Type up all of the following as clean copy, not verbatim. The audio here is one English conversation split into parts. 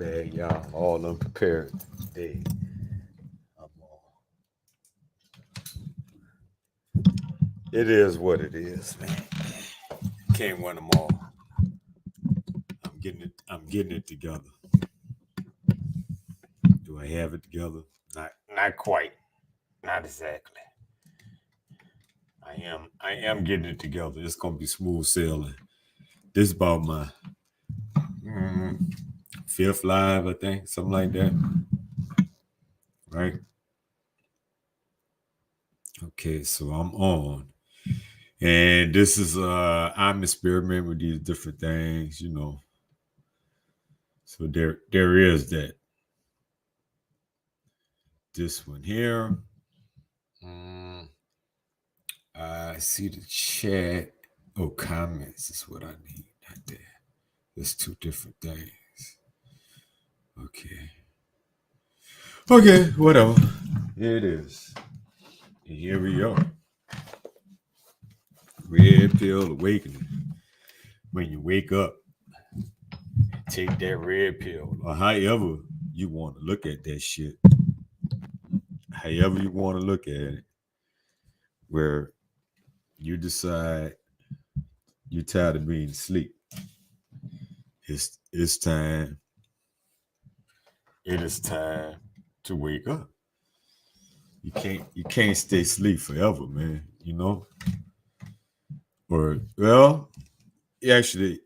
bad, y'all. I'm all unprepared today. I'm all, it is what it is, man. Can't win them all. I'm getting it together. Do I have it together? Not quite. Not exactly. I am getting it together. It's gonna be smooth sailing. This is about my mm, fifth live, I think, something like that. Right? Okay, so I'm on. And this is I'm experimenting with these different things. So there is that. This one here. Mm, I see the chat. Oh, comments is what I need. Not there. There's two different things. Okay. Okay, whatever. Here it is. And here we are. Red pill awakening. When you wake up, take that red pill. Or however you want to look at that shit. However you want to look at it. Where you decide you're tired of being asleep. It's time. It is time to wake up. You can't stay asleep forever, man. Or well, actually,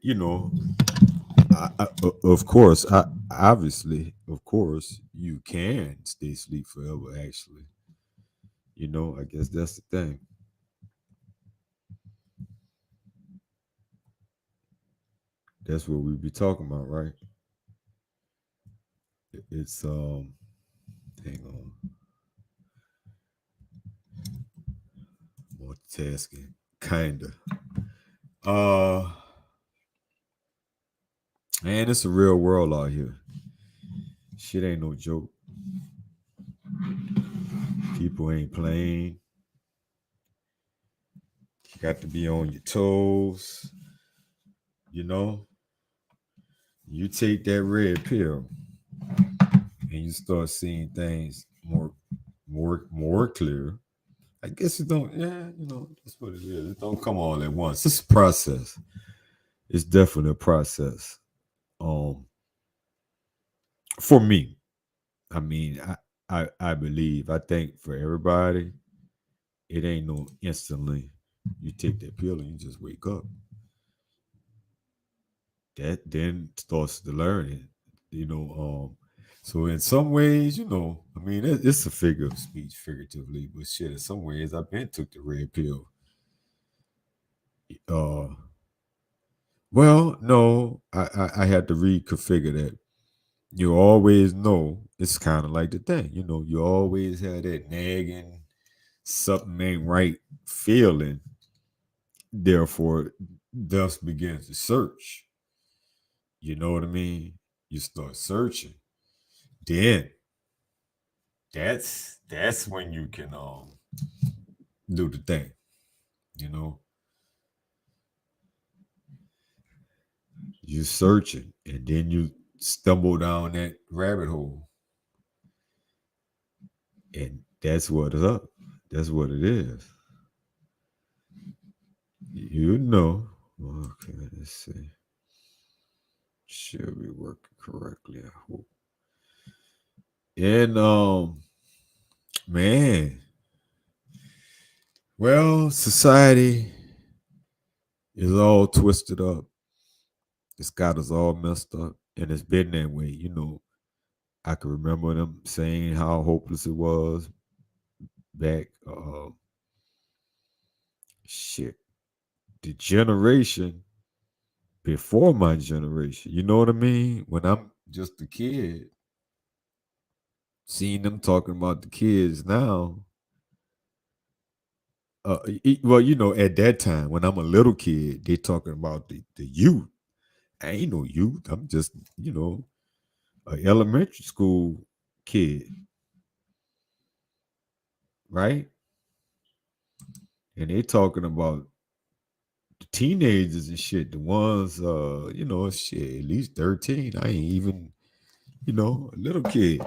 of course, obviously, of course, you can stay asleep forever. Actually, I guess that's the thing. That's what we be talking about, right? It's hang on, multitasking, kinda. Uh, man, it's a real world out here. Shit ain't no joke. People ain't playing. You got to be on your toes. You know, you take that red pill and you start seeing things more clear. I guess it don't. Yeah, that's what it is. It don't come all at once. It's a process. It's definitely a process. Um, for me, I mean, I believe. I think for everybody, it ain't no instantly. You take that pill and you just wake up. That then starts the learning. You know, so in some ways, I mean, it's a figure of speech, figuratively, but shit, in some ways, I've been took the red pill. Uh, well, no, I had to reconfigure that. You always know it's kind of like the thing, you always have that nagging, something ain't right feeling. Therefore, thus begins the search. You know what I mean? You start searching. Then that's when you can do the thing, you know. You searching and then you stumble down that rabbit hole. And that's what is up. That's what it is. You know. Okay, let's see. Should be working correctly, I hope. And man, well, society is all twisted up. It's got us all messed up. And it's been that way, I can remember them saying how hopeless it was back shit. The generation before my generation. You know what I mean? When I'm just a kid, seeing them talking about the kids now. Well, at that time when I'm a little kid, they talking about the youth. I ain't no youth. I'm just, a elementary school kid, right? And they talking about the teenagers and shit. The ones, shit, at least 13. I ain't even You know, a little kid.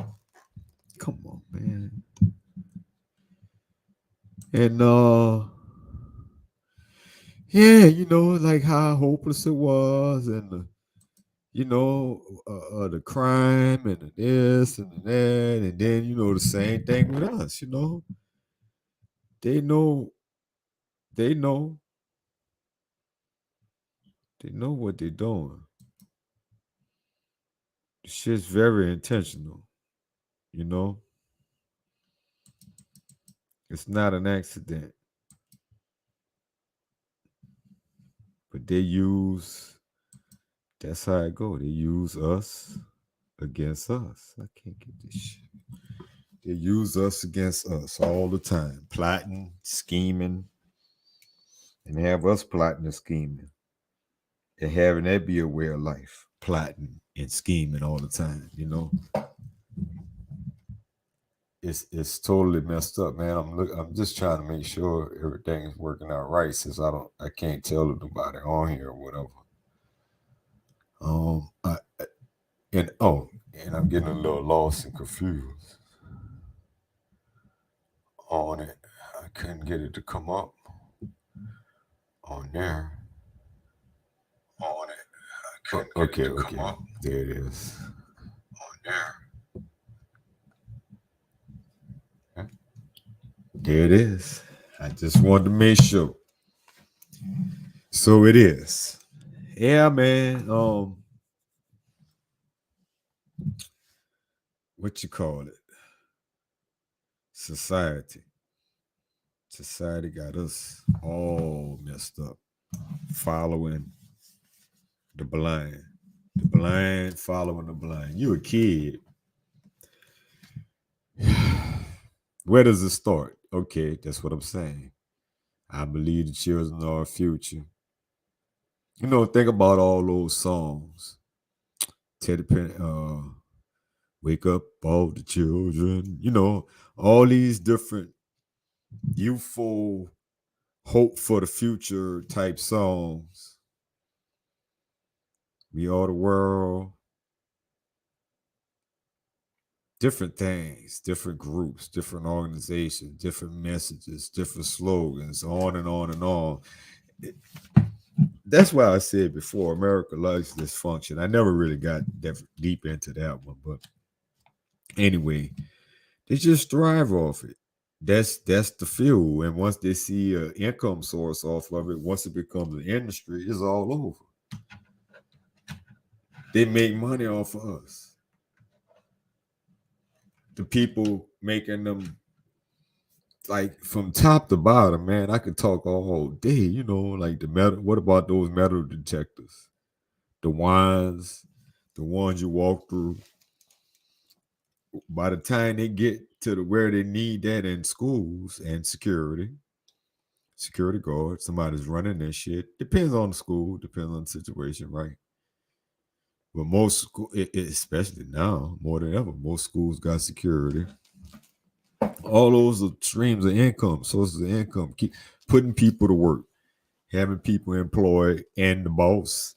Come on, man. And yeah, you know, like how hopeless it was, and you know, the crime and the this and the that, and then you know the same thing with us. You know, they know, they know, they know what they're doing. The shit's very intentional. You know, it's not an accident, but they use. That's how it go. They use us against us. I can't get this shit. They use us against us all the time, plotting, scheming, and they have us plotting and scheming, and having that be a way of life, plotting and scheming all the time. You know, it's totally messed up, man. I'm just trying to make sure everything is working out right, since I can't tell nobody on here or whatever. I, and and I'm getting a little lost and confused on it. I couldn't get it to come up on there. On it. Okay, okay. There it is. On there. Huh? There it is. I just wanted to make sure. So it is. Yeah, man. What you call it? Society. Society got us all messed up. Following the blind. The blind following the blind. You a kid. Where does it start? Okay, that's what I'm saying. I believe the children are our future. You know, think about all those songs. Teddy Penny, Wake Up All the Children, you know, all these different youthful, hope for the future type songs. We Are the World, different things, different groups, different organizations, different messages, different slogans, on and on and on. That's why I said before, America loves dysfunction. I never really got that deep into that one, but anyway, they just thrive off it. That's the fuel. And once they see an income source off of it, once it becomes an industry, it's all over. They make money off of us. The people making them, like, from top to bottom, man. I could talk all day, you know, like the metal. What about those metal detectors? The wines, the ones you walk through. By the time they get to where they need that in schools and security guard, somebody's running that shit. Depends on the school, depends on the situation, right? But most school, especially now more than ever, most schools got security. All those are streams of income, sources of income, keep putting people to work, having people employed, and the boss.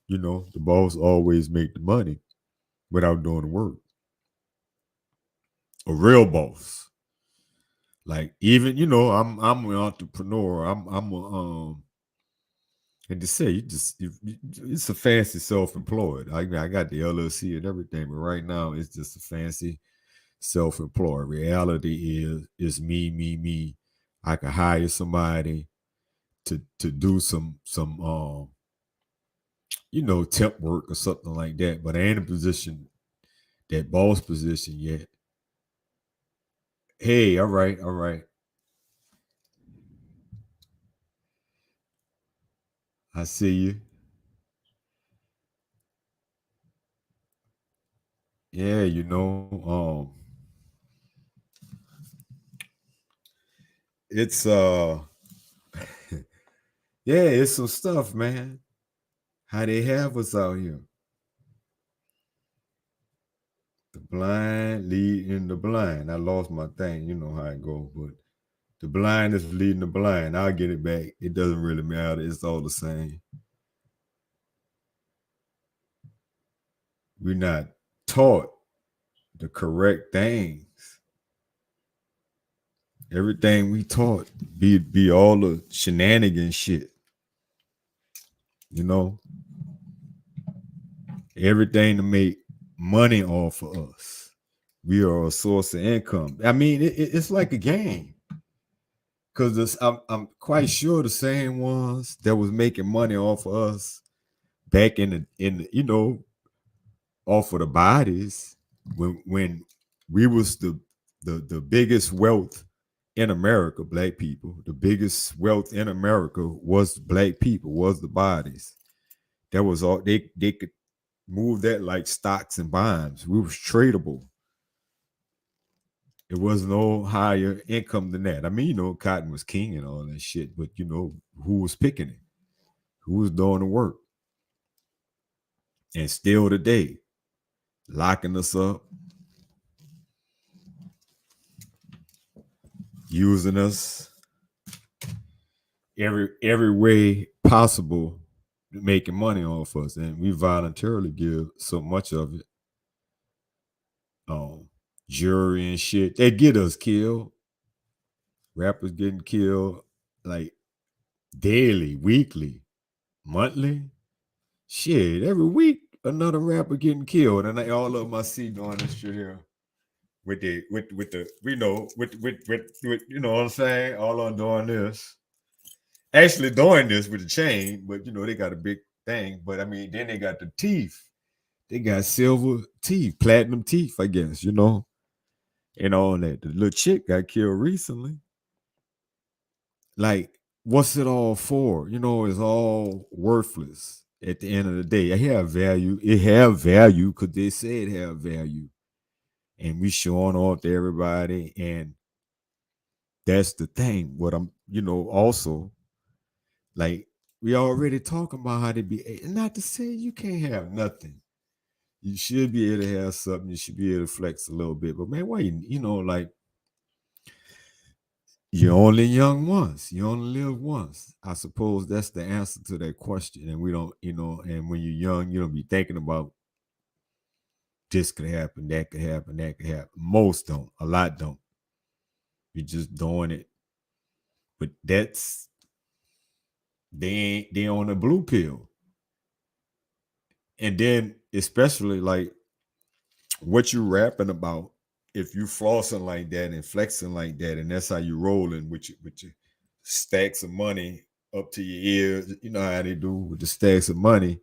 You know, the boss always make the money without doing the work. A real boss, like, even, you know, I'm an entrepreneur. I'm a And to say, it's a fancy self-employed. I got the LLC and everything, but right now it's just a fancy self-employed. Reality is me. I could hire somebody to do some you know, temp work or something like that. But I ain't in a position, that boss position yet. Hey, all right, all right. I see you. Yeah, you know, it's yeah, it's some stuff, man. How they have us out here. The blind leading the blind. I lost my thing. You know how it goes, but the blind is leading the blind. I'll get it back. It doesn't really matter. It's all the same. We're not. taught the correct things, everything we taught be all the shenanigans shit, you know, everything to make money off of us. We are a source of income. I mean, it's like a game. Because I'm quite sure the same ones that was making money off of us back in off of the bodies when we was the biggest wealth in America, black people. The biggest wealth in America was black people, was the bodies. That was all they could move that like stocks and bonds. We was tradable. It was no higher income than that. I mean, cotton was king and all that shit, but who was picking it? Who was doing the work? And still today, locking us up, using us every way possible, making money off us, and we voluntarily give so much of it. Jury and shit, they get us killed. Rappers getting killed like daily, weekly, monthly. Shit, every week another rapper getting killed, and all of them I see doing this shit here with the with you know what I'm saying? All on doing this, actually doing this with the chain, but they got a big thing. But I mean, then they got the teeth. They got silver teeth, platinum teeth, I guess, and all that. The little chick got killed recently. Like, what's it all for? It's all worthless at the end of the day. It have value. It have value because they say it have value. And we showing off to everybody. And that's the thing. What I'm, also, like, we already talking about how to be, not to say you can't have nothing. You should be able to have something. You should be able to flex a little bit. But man, why like, you're only young once. You only live once. I suppose that's the answer to that question. And we don't, and when you're young, you don't be thinking about this could happen, that could happen, that could happen. Most don't. A lot don't. You're just doing it. But they on a blue pill. And then especially like what you rapping about, if you flossing like that and flexing like that, and that's how you rolling with your stacks of money up to your ears, you know how they do with the stacks of money.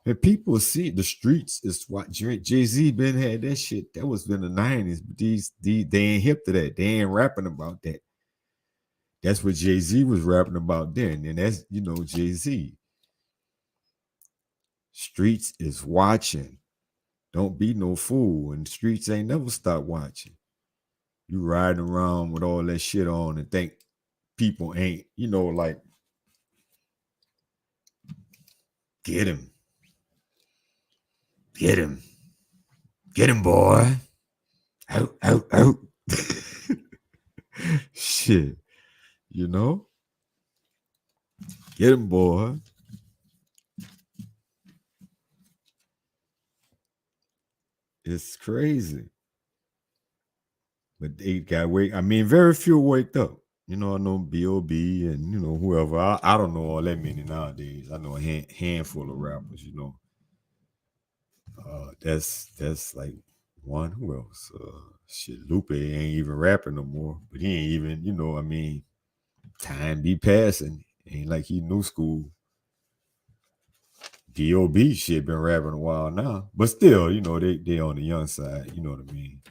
And people see the streets is what Jay-Z been had that shit. That was in the 90s, but these they ain't hip to that. They ain't rapping about that. That's what Jay-Z was rapping about then. And that's, Jay-Z. Streets is watching. Don't be no fool. And the streets ain't never stop watching. You riding around with all that shit on and think people ain't, like, get him. Get him. Get him, boy. Out, out, out. Shit. Get him, boy. It's crazy. But they got wake. I mean, very few waked up. I know B.O.B. and, whoever. I don't know all that many nowadays. I know a handful of rappers, That's like one. Who else? Shit, Lupe ain't even rapping no more. But he ain't even, I mean, time be passing. Ain't like he new school. D.O.B. shit been rapping a while now. But still, they on the young side. You know what I mean?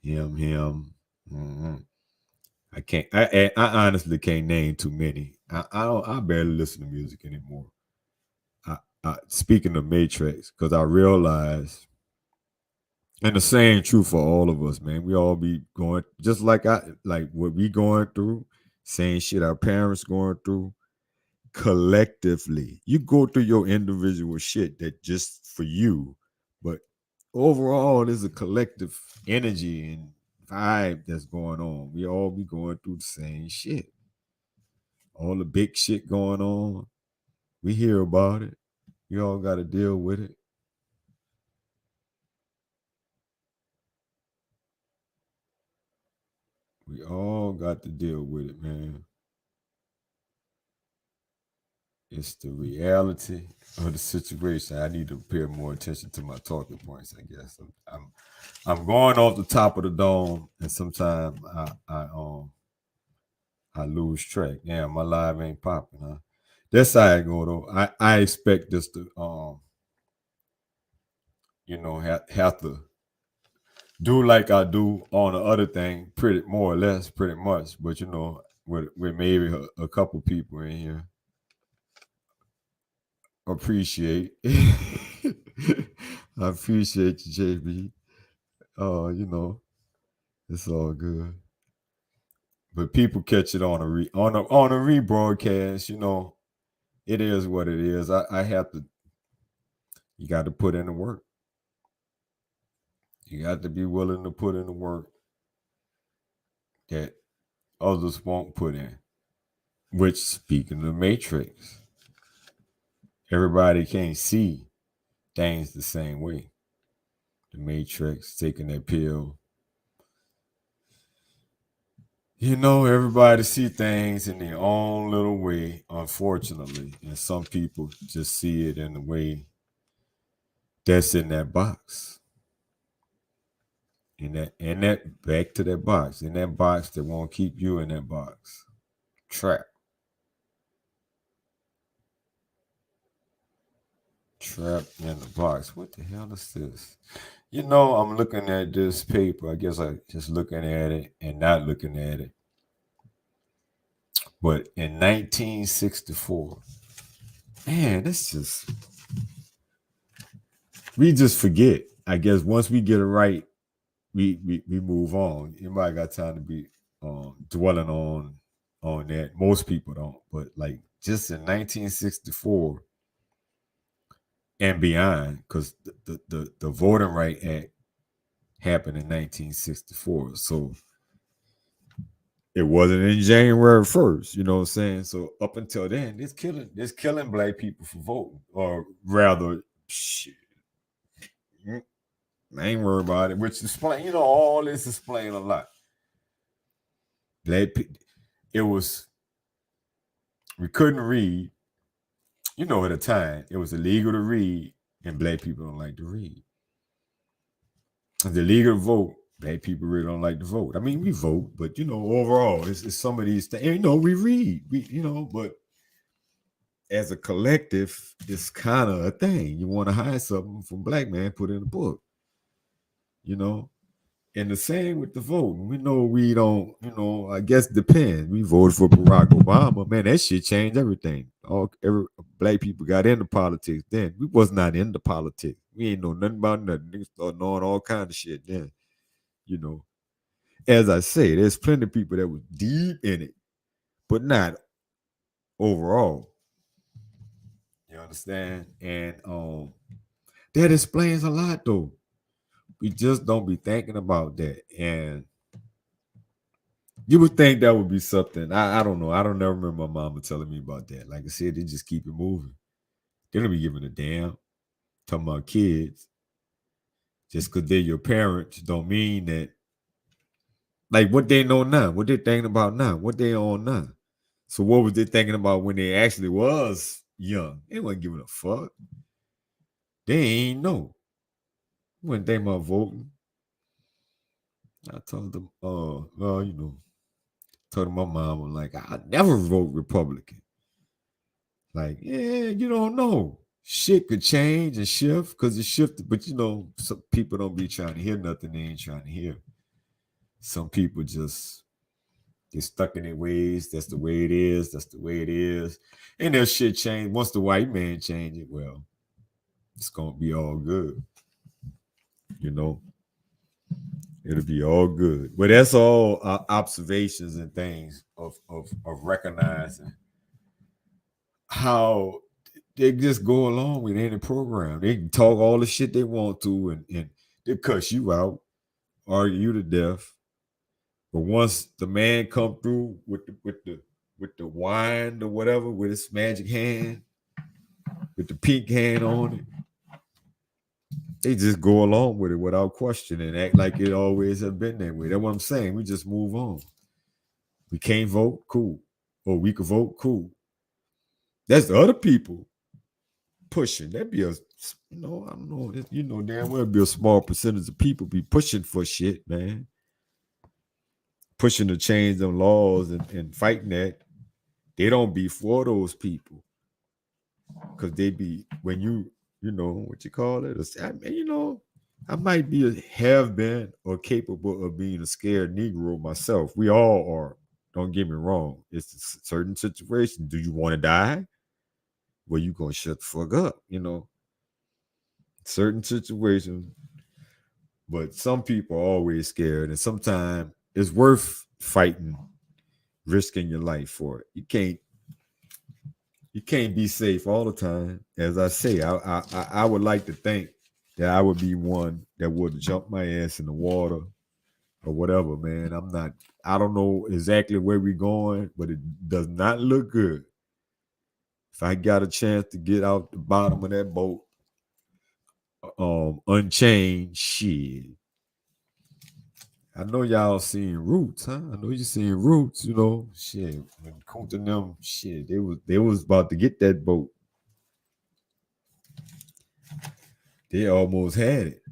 Him. Mm-hmm. I honestly can't name too many. I barely listen to music anymore. Speaking of Matrix, because I realize, and the same true for all of us, man. We all be going just like what we going through, same shit our parents going through. Collectively, you go through your individual shit that just for you, but overall, there's a collective energy and vibe that's going on. We all be going through the same shit. All the big shit going on, we hear about it. We all got to deal with it. We all got to deal with it, man. It's the reality of the situation. I need to pay more attention to my talking points, I guess. I'm going off the top of the dome, and sometimes I lose track. Damn, my live ain't popping, huh? That's how I go though. I expect this to have to do like I do on the other thing, pretty more or less, pretty much. But with maybe a couple people in here appreciate. I appreciate you, JB. Oh, it's all good. But people catch it on a rebroadcast. It is what it is. I have to. You got to put in the work. You got to be willing to put in the work that others won't put in. Which, speaking of the Matrix, everybody can't see things the same way. The Matrix, taking that pill. Everybody see things in their own little way, unfortunately. And some people just see it in the way that's in that box. In that back to that box. In that box that won't keep you in that box. Trapped in the box. What the hell is this? I'm looking at this paper. I guess I just looking at it and not looking at it. But in 1964, man, we just forget. I guess once we get it right, we move on. Anybody got time to be dwelling on that? Most people don't. But like just in 1964 and beyond, because the Voting Right Act happened in 1964. So it wasn't in January 1st, you know what I'm saying? So up until then, it's killing black people for voting. Or rather, shit. I ain't worried about it. Which explain, all this explain a lot. Black people, we couldn't read. At the time, it was illegal to read, and black people don't like to read. It's illegal to vote. Black people really don't like to vote. I mean, we vote, but overall, it's some of these things. We read, but as a collective, it's kind of a thing. You want to hide something from black man, put in a book. And the same with the voting. We know we don't, I guess depends. We voted for Barack Obama. Man, that shit changed everything. Every black people got into politics then. We was not into politics. We ain't know nothing about nothing. Niggas start knowing all kinds of shit then. As I say, there's plenty of people that was deep in it, but not overall. You understand? And that explains a lot though. We just don't be thinking about that. And you would think that would be something. I don't know. I don't never remember my mama telling me about that. Like I said, they just keep it moving. They don't be giving a damn. Talking about kids. Just because they're your parents don't mean that. Like what they know now, what they thinking about now, what they on now. So what was they thinking about when they actually was young? They wasn't giving a fuck. They ain't know. When they about voting. I told them, told my mom, like, I never vote Republican. Like, yeah, you don't know. Shit could change and shift because it shifted. But some people don't be trying to hear nothing they ain't trying to hear. Some people just get stuck in their ways. That's the way it is. That's the way it is. And their shit change. Once the white man change it, well, it's gonna be all good. It'll be all good. But that's all observations and things of recognizing how they just go along with any program. They can talk all the shit they want to, and they cuss you out, argue you to death. But once the man come through with the wine or whatever, with his magic hand, with the pink hand on it, they just go along with it without question and act like it always have been that way. That's what I'm saying. We just move on. We can't vote, cool. Or we could vote, cool. That's the other people pushing. That'd be I don't know. Damn well be a small percentage of people be pushing for shit, man. Pushing to change them laws and fighting that. They don't be for those people. Because they be, when what you call it? I might have been or capable of being a scared Negro myself. We all are. Don't get me wrong. It's a certain situation. Do you want to die? Well, you gonna shut the fuck up, Certain situations, but some people are always scared, and sometimes it's worth fighting, risking your life for it. You can't be safe all the time. As I say, I would like to think that I would be one that would jump my ass in the water or whatever, man. I don't know exactly where we're going, but it does not look good. If I got a chance to get out the bottom of that boat, unchained, shit. I know y'all seen Roots, huh? I know you seen Roots, shit. When Kunta and them, shit, they was about to get that boat. They almost had it.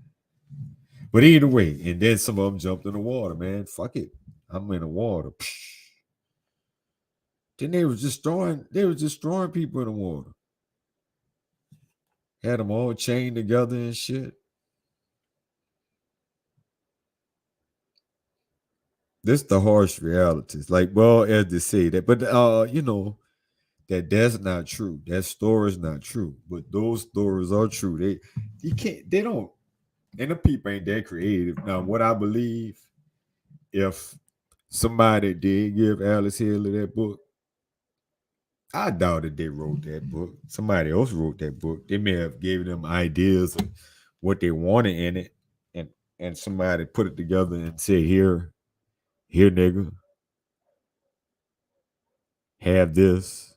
But either way, and then some of them jumped in the water, man. Fuck it. I'm in the water. Then they was destroying people in the water. Had them all chained together and shit. This the harsh realities. Like, well, as they say that, but that's not true. That story is not true. But those stories are true. They don't, and the people ain't that creative. Now, what I believe, if somebody did give Alice Haley that book, I doubt that they wrote that book. Somebody else wrote that book. They may have given them ideas of what they wanted in it, and somebody put it together and said, here, nigga, have this,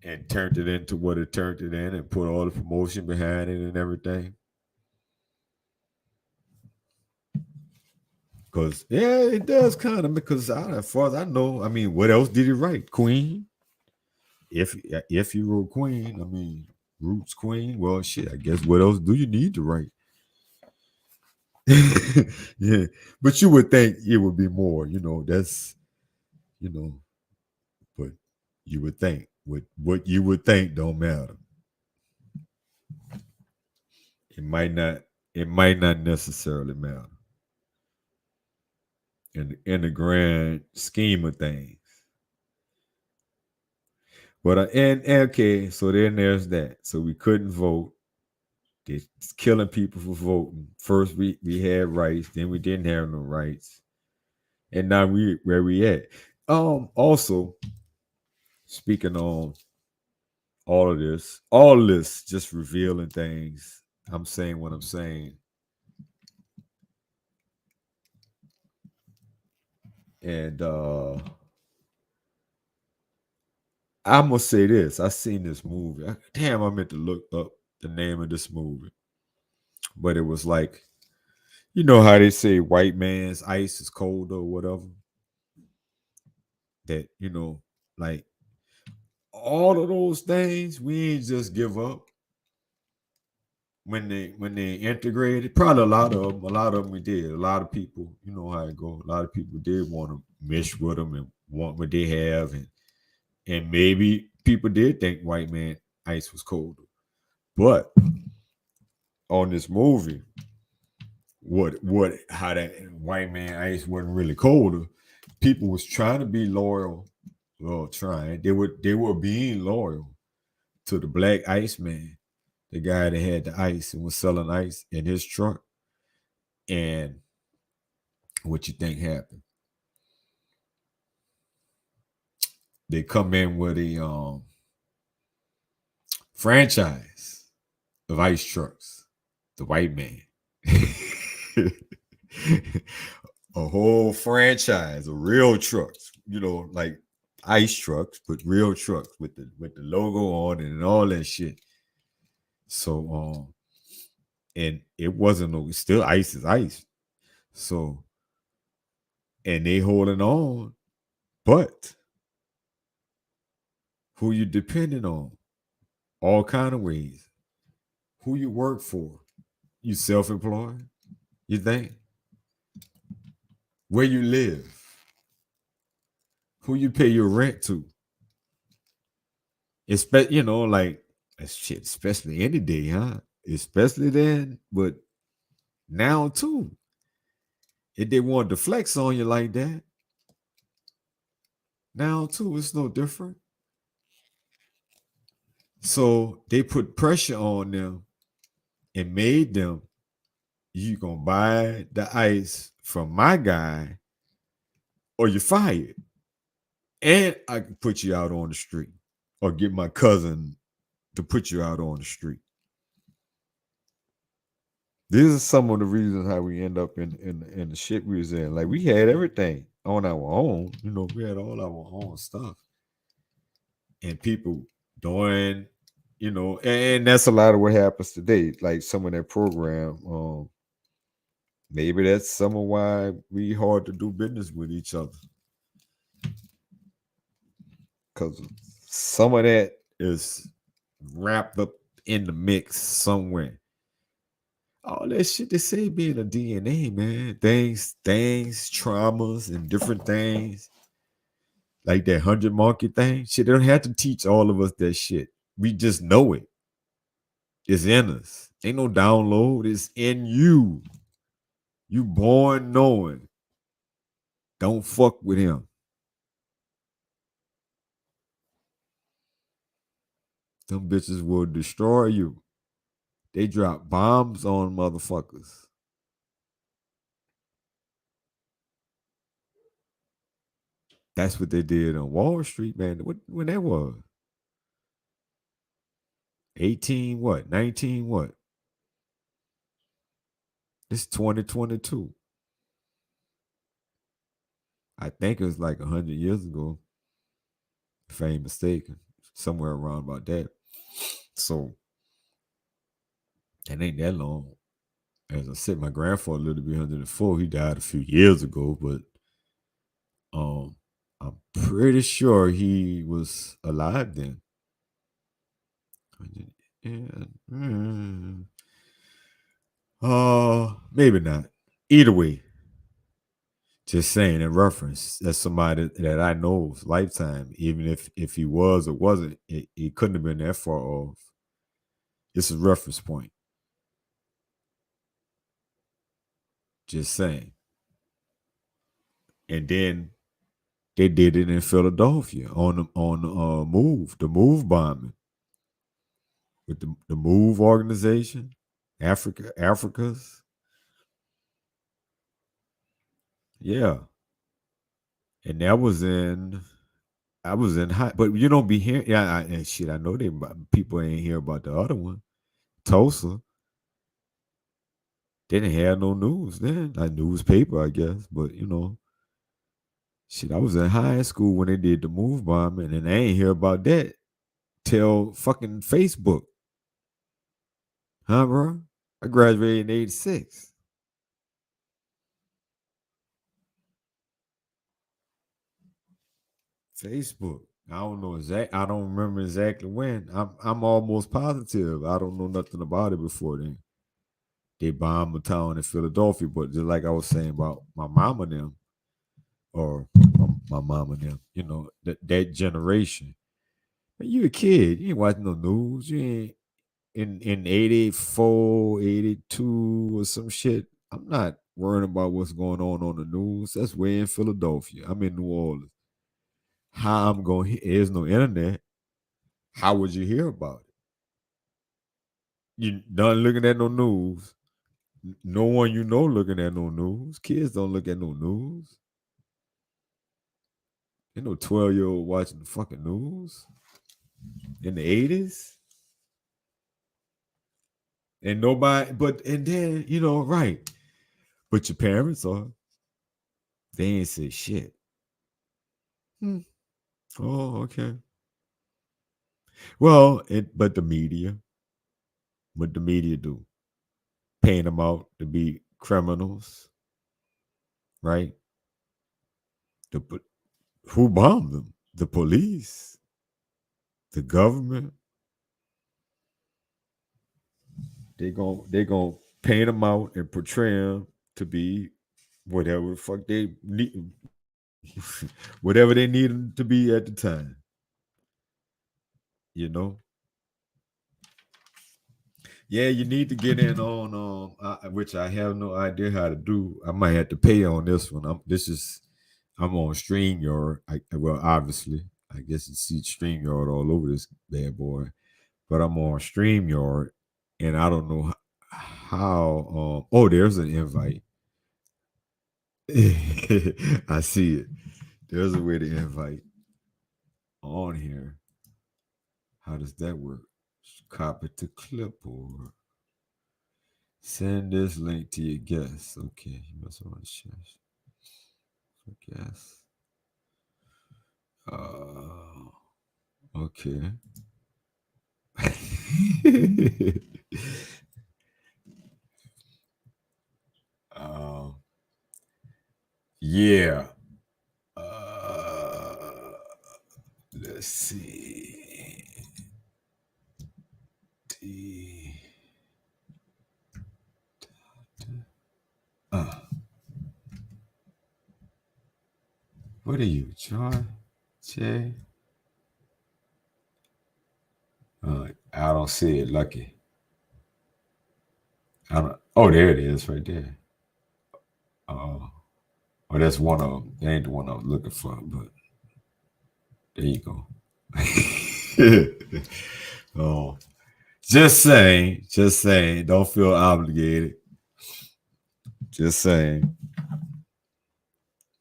and turned it into what it turned it in, and put all the promotion behind it and everything. Because it does kind of, because as far as I know, I mean, what else did he write? Queen. If he wrote Queen, I mean, Roots Queen. Well, shit. I guess what else do you need to write? Yeah, but you would think it would be more. That's but you would think what you would think don't matter. It might not. It might not necessarily matter in the grand scheme of things. But and okay, so then there's that. So we couldn't vote. They're killing people for voting. First we had rights, then we didn't have no rights, and now where we at. Also, speaking on all of this just revealing things. I'm saying what I'm saying. And I'm gonna say this. I seen this movie. Damn, I meant to look up the name of this movie. But it was like, you know how they say white man's ice is cold or whatever? That, like all of those things, we ain't just give up when they integrated. Probably a lot of them we did. A lot of people, you know how it go. A lot of people did want to mesh with them and want what they have, and maybe people did think white man ice was colder. But on this movie, how that white man ice wasn't really colder. People was trying to be loyal. Well, trying. They were being loyal to the black ice man, the guy that had the ice and was selling ice in his truck. And what you think happened? They come in with a franchise of ice trucks. The white man. A whole franchise of real trucks, like ice trucks, but real trucks with the logo on it and all that shit. So and it wasn't no, still ice is ice. So and they holding on. But who you depending on? All kind of ways. Who you work for? You self-employed? You think? Where you live? Who you pay your rent to? Like shit, especially any day, huh? Especially then, but now too. If they want to flex on you like that, now too, it's no different. So they put pressure on them and made them, you gonna buy the ice from my guy or you're fired. And I can put you out on the street or get my cousin to put you out on the street. These are some of the reasons how we end up in the shit we was in. Like we had everything on our own, we had all our own stuff. And people doing, and that's a lot of what happens today. Like some of that program, maybe that's some of why we hard to do business with each other. Because some of that is wrapped up in the mix somewhere. All that shit they say being a DNA, man. Things, traumas, and different things. Like that 100 monkey thing. Shit, they don't have to teach all of us that shit. We just know it. It's in us. Ain't no download. It's in you. You born knowing. Don't fuck with him. Them bitches will destroy you. They drop bombs on motherfuckers. That's what they did on Wall Street, man. When that was? 18 what? 19 what? It's 2022. I think it was like 100 years ago, if I ain't mistaken. Somewhere around about that. So, it ain't that long. As I said, my grandfather lived to be 104. He died a few years ago, but I'm pretty sure he was alive then. Maybe not. Either way, just saying in reference, that's somebody that I know's lifetime. Even if he was or wasn't, it couldn't have been that far off. It's a reference point. Just saying. And then they did it in Philadelphia on the move bombing with the Move organization, Africa's. Yeah. And I was in high, but you don't be hearing. Yeah, and shit. I know people ain't hear about the other one, Tulsa. They didn't have no news then, like newspaper, I guess. But shit. I was in high school when they did the move bombing, and I ain't hear about that till fucking Facebook, huh, bro? I graduated in '86. Facebook. I don't know I don't remember exactly when. I'm almost positive. I don't know nothing about it before then. They bombed a town in Philadelphia, but just like I was saying about my mom and them, or my mom and them, that generation. Man, you a kid, you ain't watching no news. You ain't in 84, 82 or some shit. I'm not worrying about what's going on the news. That's way in Philadelphia. I'm in New Orleans. How I'm going? There's no internet. How would you hear about it? You done looking at no news. No one looking at no news. Kids don't look at no news. Ain't no 12-year-old watching the fucking news in the 80s. And nobody, and then, right. But your parents are, they ain't say shit. Oh, okay. Well, but the media, what the media do? Paint them out to be criminals, right? Who bombed them? The police, the government. They gonna paint them out and portray them to be whatever the fuck they need, whatever they need them to be at the time. You know. Yeah, you need to get in on which I have no idea how to do. I might have to pay on this one. I'm on StreamYard. Well, obviously, I guess you see StreamYard all over this bad boy, but I'm on StreamYard, and I don't know how. Oh, there's an invite. I see it. There's a way to invite on here. How does that work? Copy to clipboard. Send this link to your guests. Okay, you must want to share. Guess. Okay. Yeah. Let's see. What are you, John? Jay? I don't see it, Lucky. I don't. Oh, there it is, right there. Oh, that's one of them. That ain't the one I was looking for, but there you go. Oh, just saying. Don't feel obligated. Just saying.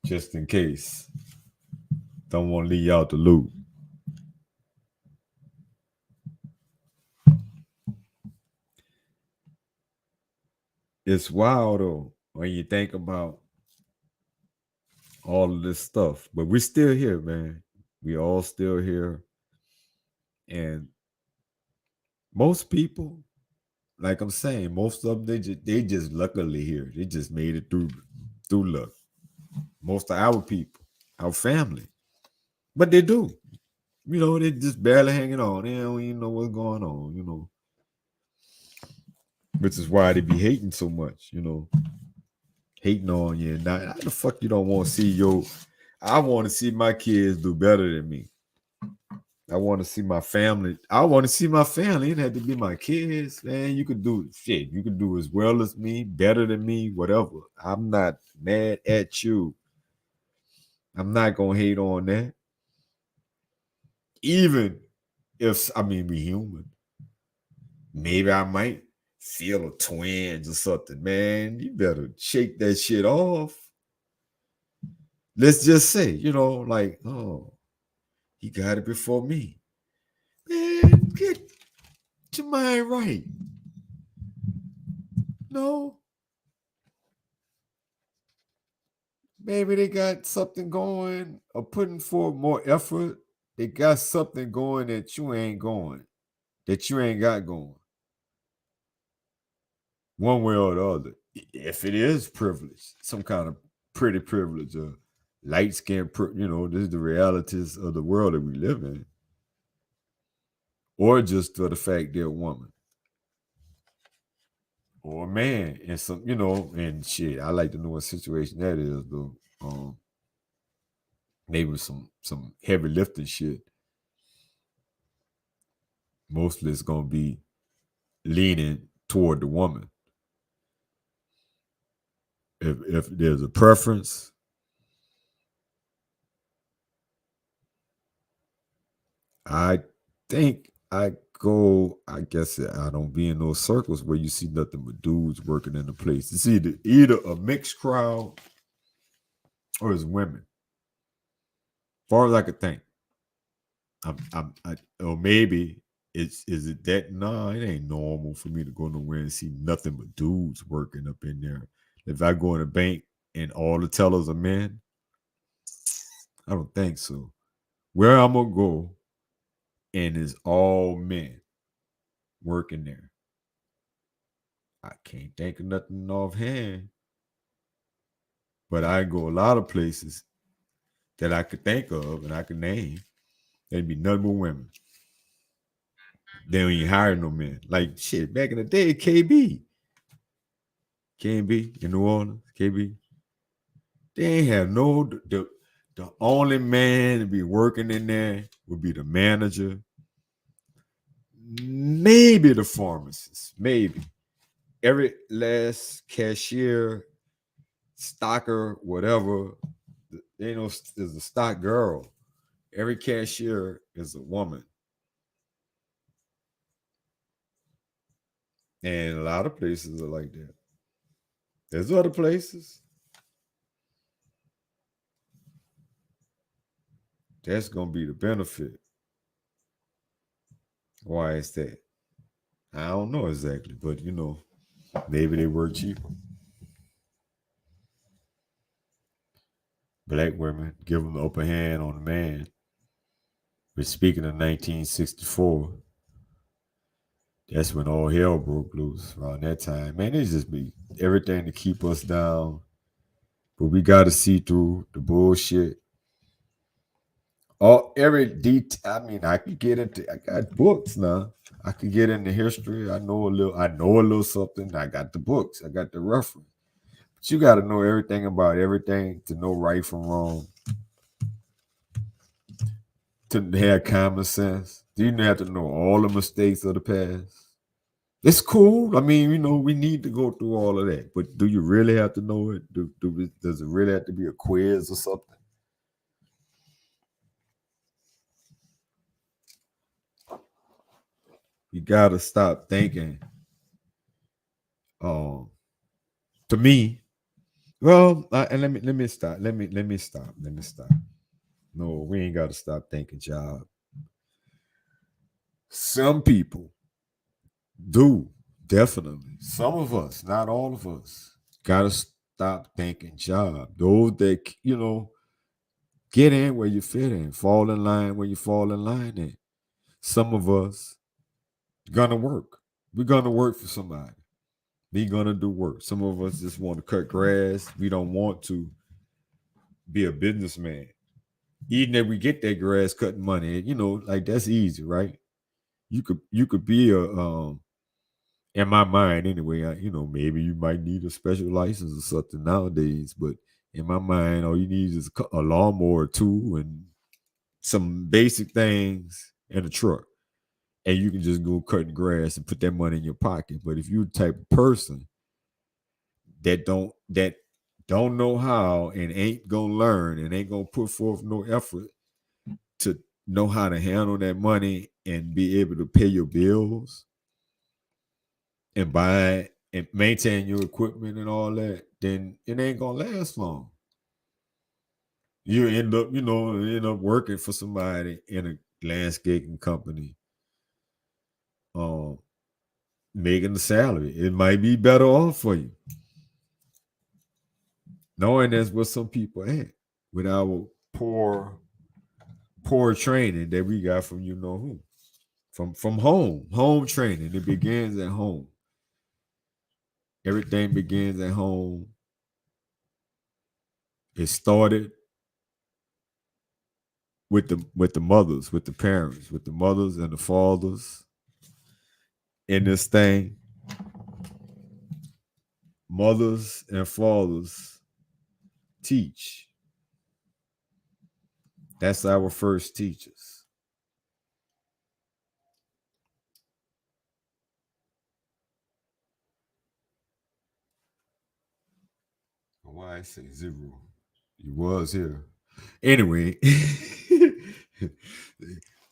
Just in case. Don't want to leave you out the loop. It's wild though when you think about all of this stuff, but we're still here, man. We all still here, and most people, like I'm saying, most of them they just luckily here. They just made it through luck. Most of our people, our family, but they do. You know, they just barely hanging on. They don't even know what's going on. You know, which is why they be hating so much. You know, hating on you. And how the fuck you don't want to see your? I want to see my kids do better than me. I want to see my family. I want to see my family. It had to be my kids, man. You could do shit. You could do as well as me, better than me, whatever. I'm not mad at you. I'm not gonna hate on that. Even if we human. Maybe I might feel a twinge or something, man. You better shake that shit off. Let's just say, like, oh, he got it before me. Man, get your mind right. No. Maybe they got something going or putting forth more effort. They got something going that you ain't got going. One way or the other. If it is privilege, some kind of pretty privilege or light skin, this is the realities of the world that we live in. Or just for the fact they're a woman. Or a man. And some, and shit. I like to know what situation that is, though. Maybe some heavy lifting shit. Mostly it's gonna be leaning toward the woman. If there's a preference, I think I guess I don't be in those circles where you see nothing but dudes working in the place. It's either a mixed crowd or it's women. As far as I could think. Or maybe is it that? No, it ain't normal for me to go nowhere and see nothing but dudes working up in there. If I go in a bank and all the tellers are men, I don't think so. Where I'm gonna go and it's all men working there. I can't think of nothing offhand. But I go a lot of places that I could think of and I could name, there'd be nothing but women. They don't even hire no men. Like shit, back in the day, KB in New Orleans, KB, they ain't have no the only man to be working in there would be the manager, maybe the pharmacist, maybe. Every last cashier, stocker, whatever, they know is a stock girl. Every cashier is a woman. And a lot of places are like that. There's other places. That's gonna be the benefit. Why is that? I don't know exactly, but maybe they work cheaper. Black women give them the upper hand on the man. But speaking of 1964, that's when all hell broke loose around that time. Man, it just be everything to keep us down. But we got to see through the bullshit. Every detail. I mean, I could get into. I got books now. I could get into history. I know a little. I know a little something. I got the books. I got the reference. But you got to know everything about everything to know right from wrong. To have common sense. You have to know all the mistakes of the past. It's cool. I mean, we need to go through all of that. But do you really have to know it? Does it really have to be a quiz or something? You gotta stop thinking. To me, well, and let me stop. Let me stop. Let me stop. No, we ain't gotta stop thinking, job. Some people do definitely. Some of us, not all of us, gotta stop thinking job. Those that get in where you fit in, fall in line where you fall in line in. Some of us gonna work. We're gonna work for somebody. We gonna do work. Some of us just want to cut grass. We don't want to be a businessman. Even if we get that grass cutting money, like that's easy, right? You could be a in my mind anyway. Maybe you might need a special license or something nowadays, but in my mind, all you need is a lawnmower or two and some basic things in a truck, and you can just go cutting grass and put that money in your pocket. But if you're the type of person that don't know how and ain't gonna learn and ain't gonna put forth no effort to know how to handle that money and be able to pay your bills and buy and maintain your equipment and all that, then it ain't gonna last long. You end up working for somebody in a landscaping company, um, making the salary. It might be better off for you. Knowing that's what some people at with our poor training that we got from who. From home. Home training. It begins at home. Everything begins at home. It started with the mothers, with the parents, with the mothers and the fathers in this thing. Mothers and fathers teach. That's our first teachers. Why I say zero? He was here. Anyway,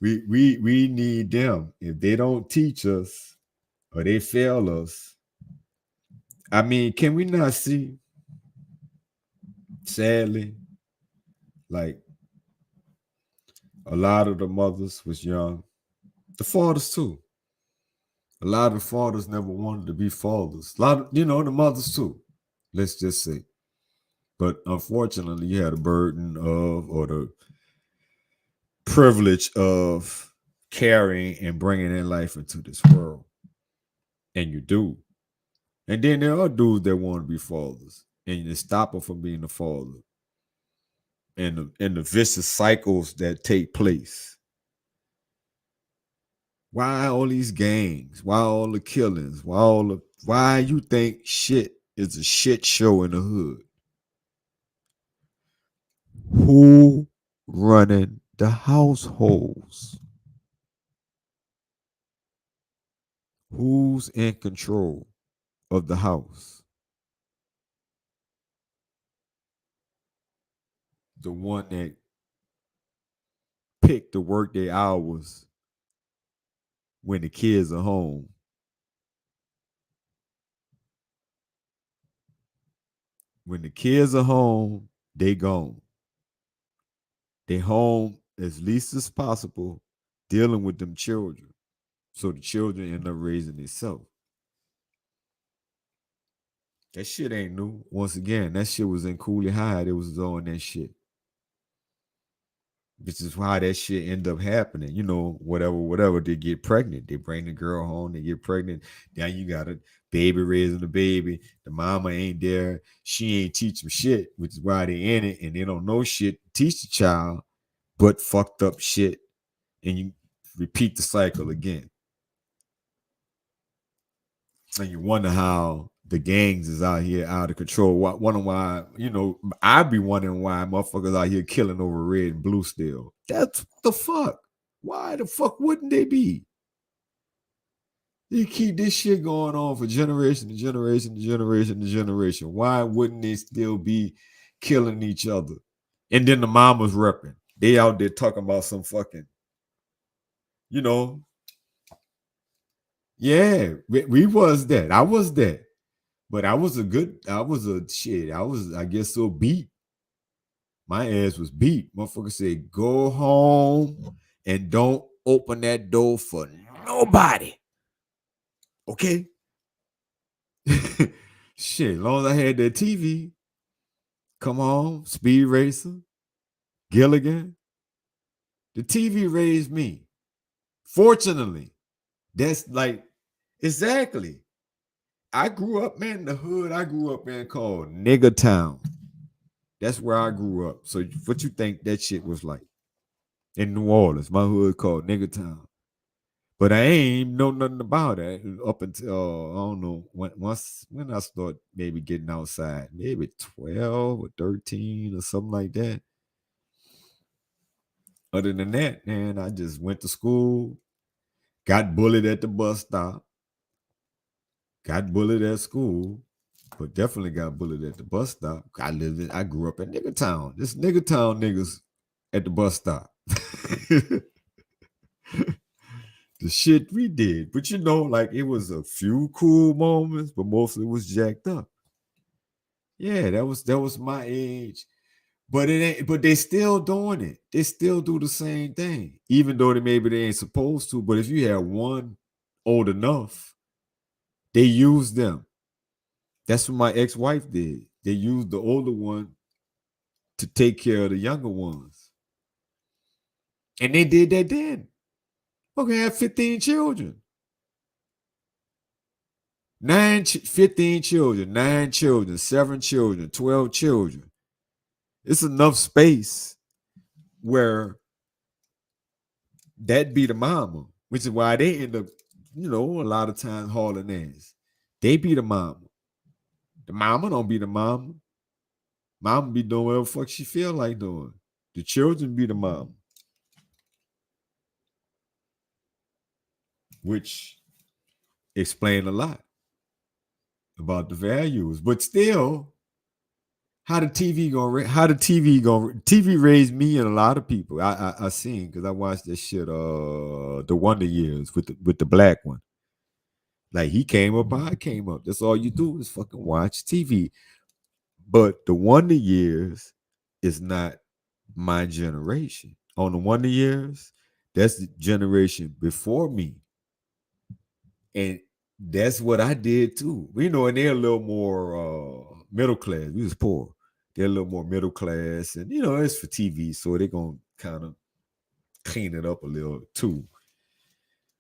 we need them. If they don't teach us or they fail us, I mean, can we not see? Sadly, like a lot of the mothers was young. The fathers too. A lot of the fathers never wanted to be fathers. A lot of, the mothers too. Let's just say. But unfortunately, you had a burden of or the privilege of carrying and bringing in life into this world. And you do. And then there are dudes that want to be fathers. And you stop them from being a father. and the vicious cycles that take place. Why all these gangs? Why all the killings? Why you think shit is a shit show in the hood? Who running the households? Who's in control of the house? The one that picked to work their hours when the kids are home. When the kids are home, they gone. They home as least as possible, dealing with them children. So the children end up raising themselves. That shit ain't new. Once again, that shit was in Cooley High. It was on that shit. Which is why that shit end up happening. You know, whatever. They get pregnant. They bring the girl home. They get pregnant. Now you got a baby raising the baby. The mama ain't there. She ain't teach them shit, which is why they in it. And they don't know shit to teach the child, but fucked up shit. And you repeat the cycle again. And you wonder how the gangs is out here out of control. Wonder why, you know, I be wondering why motherfuckers out here killing over red and blue still. That's the fuck. Why the fuck wouldn't they be? You keep this shit going on for generation to generation to generation to generation. Why wouldn't they still be killing each other? And then the mamas repping. They out there talking about some fucking, you know. Yeah, we was that. I was that. But I was I guess so beat. My ass was beat. Motherfucker said, go home and don't open that door for nobody. Okay? Shit, as long as I had that TV, come on, Speed Racer, Gilligan. The TV raised me. Fortunately, that's like, exactly. I grew up, man, in the hood I grew up in called Nigger Town. That's where I grew up. So what you think that shit was like? In New Orleans, my hood called Nigger Town. But I ain't know nothing about it up until I don't know when I start maybe getting outside, maybe 12 or 13 or something like that. Other than that, man, I just went to school, got bullied at the bus stop, got bullied at school, but definitely got bullied at the bus stop. I grew up in Nigger Town. This Nigger Town niggas at the bus stop. The shit we did. But you know, like it was a few cool moments, but mostly it was jacked up. Yeah, that was my age. But it ain't, but they still doing it. They still do the same thing, even though maybe they ain't supposed to. But if you have one old enough, they use them. That's what my ex-wife did. They used the older one to take care of the younger ones. And they did that then. Okay, have 15 children. 15 children, 9 children, 7 children, 12 children. It's enough space where that be the mama, which is why they end up, you know, a lot of times hauling ass. They be the mama. The mama don't be the mama. Mama be doing whatever the fuck she feel like doing. The children be the mama. Which explain a lot about the values. But still, TV raised me and a lot of people. I seen because I watched this shit the Wonder Years with the black one. Like he came up, I came up. That's all you do is fucking watch TV. But the Wonder Years is not my generation. On the Wonder Years, that's the generation before me. And that's what I did too. You know, and they're a little more middle class. We was poor. They're a little more middle class. And you know, it's for TV, so they're gonna kind of clean it up a little too.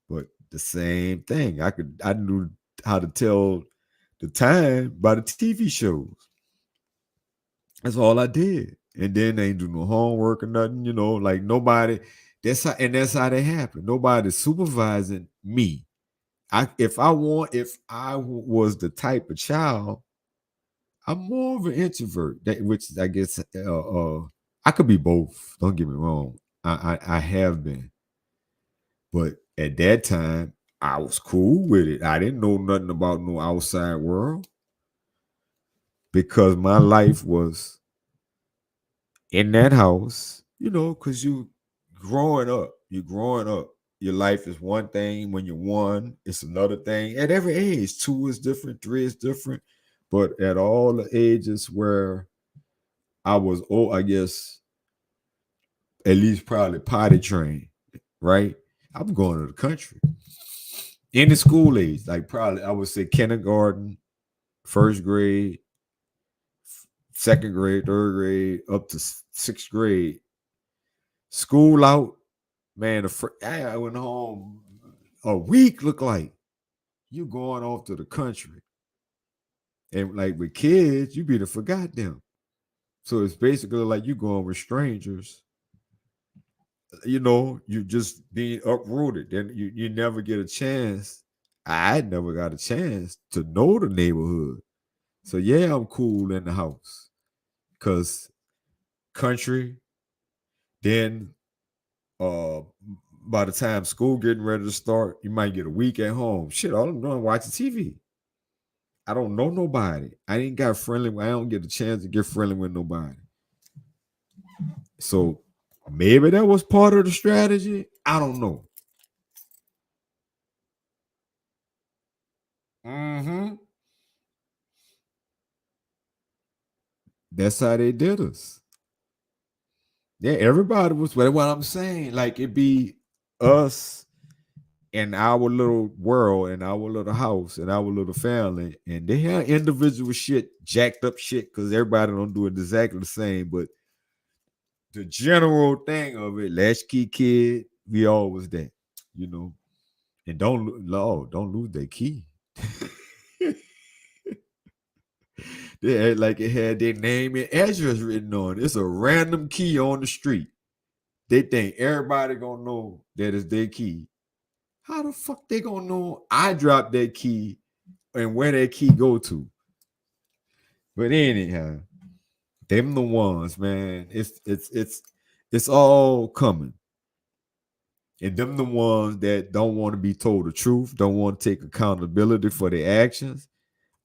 But the same thing. I knew how to tell the time by the TV shows. That's all I did. And then they ain't do no homework or nothing, like nobody. That's how they happen. Nobody's supervising me. If I was the type of child, I'm more of an introvert. Which I guess I could be both. Don't get me wrong. I have been, but at that time I was cool with it. I didn't know nothing about no outside world because my life was in that house. Because you're growing up. Your life is one thing when you're one. It's another thing at every age. 2 is different. 3 is different. But at all the ages where I was, I guess, at least probably potty trained, right? I'm going to the country. In the school age, like probably I would say kindergarten, first grade, second grade, third grade, up to sixth grade. School out, man. I went home a week. Look like you going off to the country, and like with kids, you be to forgot them. So it's basically like you going with strangers. You just being uprooted. Then you never get a chance. I never got a chance to know the neighborhood. So yeah, I'm cool in the house. Cause country, then by the time school getting ready to start, you might get a week at home. Shit, all I'm doing is watching TV. I don't know nobody. I ain't got friendly. I don't get a chance to get friendly with nobody. So maybe that was part of the strategy. I don't know. Mm-hmm. That's how they did us. Yeah, everybody was. But what I'm saying, like it be us in our little world, in our little house, in our little family, and they have individual shit, jacked up shit, because everybody don't do it exactly the same. But the general thing of it, latchkey kid, we always that, and don't lose that key. They had like it had their name and address written on it. It's a random key on the street. They think everybody gonna know that it's their key. How the fuck they gonna know I dropped that key and where that key go to? But anyhow, them the ones, man. It's all coming. And them the ones that don't want to be told the truth, don't want to take accountability for their actions.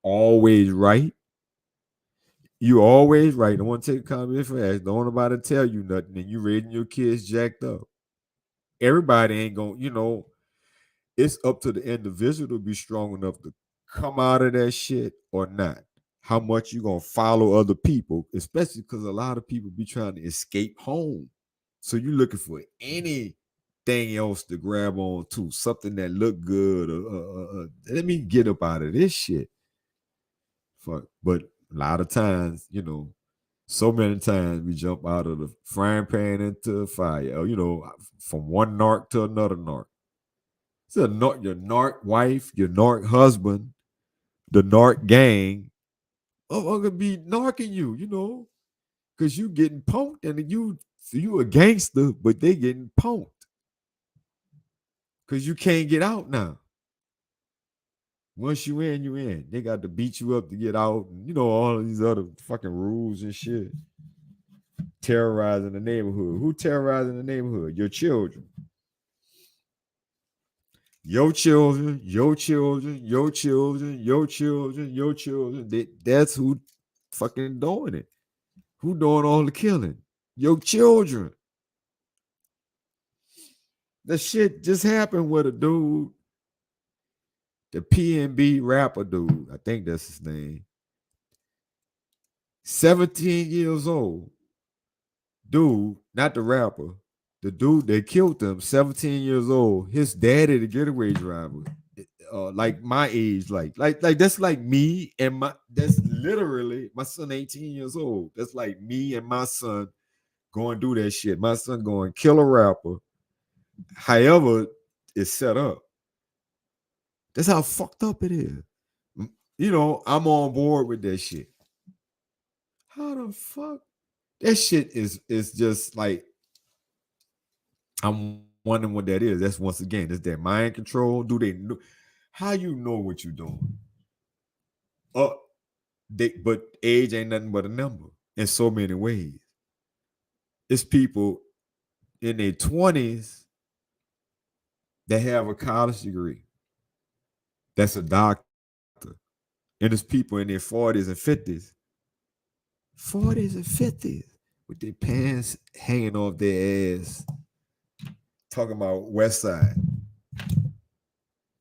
Always right. You always right. Don't want to take accountability for actions. Don't want nobody to tell you nothing. And you raising your kids jacked up. Everybody ain't gonna, it's up to the individual to be strong enough to come out of that shit or not. How much you gonna follow other people, especially because a lot of people be trying to escape home. So you looking for anything else to grab on to, something that look good. Let me get up out of this shit. Fuck. But a lot of times, so many times we jump out of the frying pan into the fire, from one narc to another narc. So your narc wife, your narc husband, the narc gang, I'm gonna be narking you, because you getting punked and you a gangster, but they getting punked because you can't get out now. Once you in, you in. They got to beat you up to get out, and all of these other fucking rules and shit. Terrorizing the neighborhood. Who terrorizing the neighborhood? Your children. Your children, your children, your children, your children, your children. That's who fucking doing it. Who doing all the killing? Your children. The shit just happened with a dude, the PNB rapper dude. I think that's his name. 17 years old. Dude, not the rapper. The dude that killed him, 17 years old. His daddy, the getaway driver. Like my age, like that's like me and that's literally my son 18 years old. That's like me and my son going do that shit. My son going kill a rapper. However, it's set up. That's how fucked up it is. I'm on board with that shit. How the fuck? That shit is just like, I'm wondering what that is. That's once again, is that mind control? Do they know how you know what you're doing? But age ain't nothing but a number in so many ways. It's people in their 20s that have a college degree. That's a doctor. And there's people in their 40s and 50s, 40s and 50s, with their pants hanging off their ass, talking about West Side.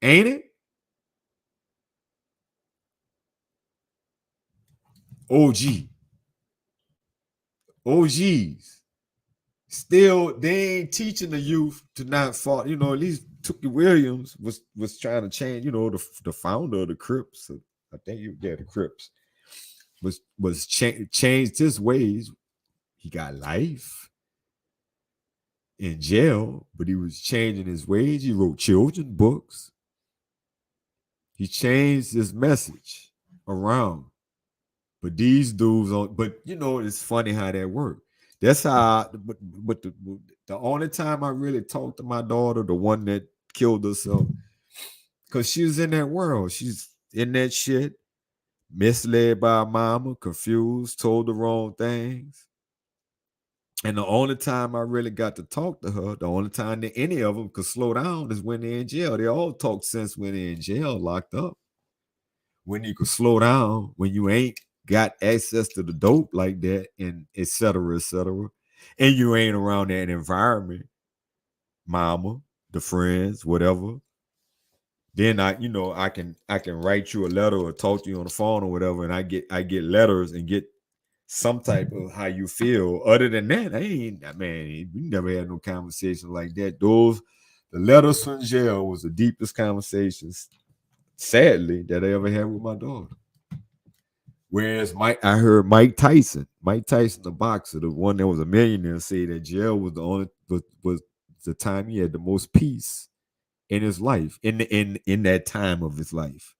Ain't it? OG. OGs. Still, they ain't teaching the youth to not fall. At least Tookie Williams was trying to change, the founder of the Crips. I think the Crips was changed his ways. He got life in jail, but he was changing his ways. He wrote children books. He changed his message around. But these dudes it's funny how that worked. That's how. But the only time I really talked to my daughter, the one that killed herself, because she was in that world. She's in that shit, misled by her mama, confused, told the wrong things. And the only time I really got to talk to her, the only time that any of them could slow down is when they're in jail. They all talk sense when they're in jail, locked up. When you could slow down, when you ain't got access to the dope like that, and et cetera, and you ain't around that environment, mama, the friends, whatever, then I can write you a letter or talk to you on the phone or whatever, and I get letters and get some type of how you feel. Other than that, we never had no conversation like that. The letters from jail was the deepest conversations, sadly, that I ever had with my daughter. Whereas I heard Mike Tyson, the boxer, the one that was a millionaire, say that jail was was the time he had the most peace in his life, in that time of his life.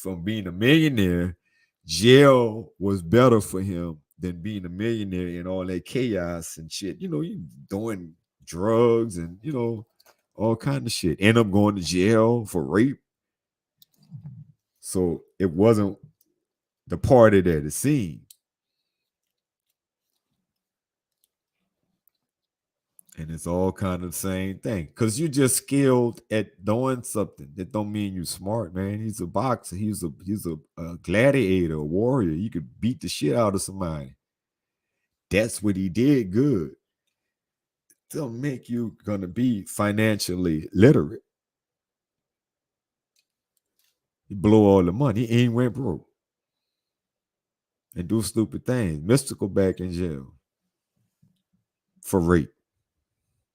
From being a millionaire, jail was better for him than being a millionaire and all that chaos and shit. You doing drugs and all kind of shit. End up going to jail for rape. So it wasn't the party that it seemed. And it's all kind of the same thing. Because you're just skilled at doing something. That don't mean you smart, man. He's a boxer. He's a gladiator, a warrior. You could beat the shit out of somebody. That's what he did good. Don't make you gonna be financially literate. He blow all the money. He ain't went broke. And do stupid things. Mystical back in jail. For rape.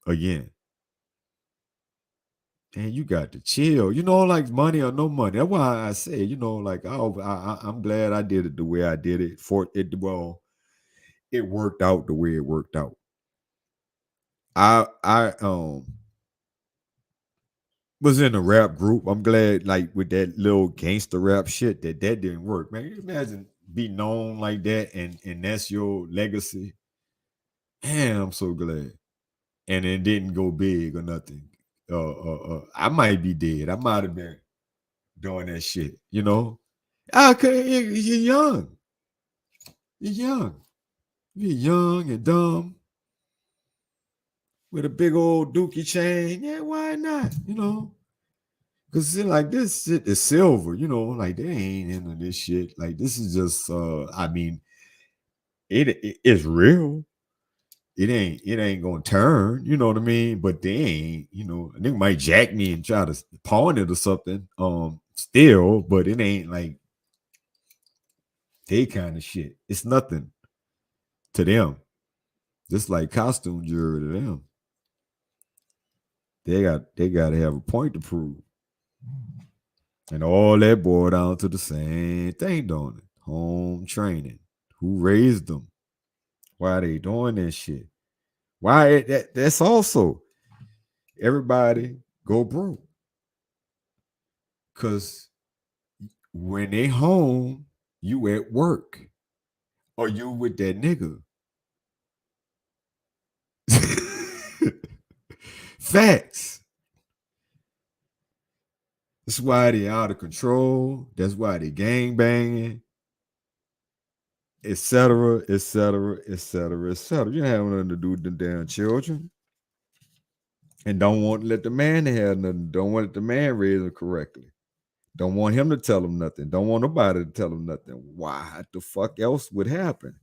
Again. And you got to chill, like money or no money. That's why I say, like I'm glad I did it the way I did it. It worked out the way it worked out. I was in a rap group. I'm glad, like with that little gangster rap shit, that didn't work, man. You imagine be known like that, and that's your legacy. Man, I'm so glad. And it didn't go big or nothing. I might be dead. I might have been doing that shit, Okay, you're young. You're young. You're young and dumb with a big old dookie chain. Yeah, why not? Because like this shit is silver, like they ain't into this shit. Like this is just it is real. It ain't gonna turn, you know what I mean? But they ain't, they might jack me and try to pawn it or something. Still, but it ain't like they kind of shit. It's nothing to them. Just like costume jewelry to them. They gotta have a point to prove. And all that boiled down to the same thing, don't it? Home training. Who raised them? Why they doing that shit? That's also everybody go broke. Cause when they home, you at work. Or you with that nigga. Facts. That's why they out of control. That's why they gang banging, etc., etc., etc., etc. You don't have nothing to do with the damn children. And don't want to let the man have nothing. Don't want to let the man raise them correctly. Don't want him to tell them nothing. Don't want nobody to tell them nothing. Why the fuck else would happen?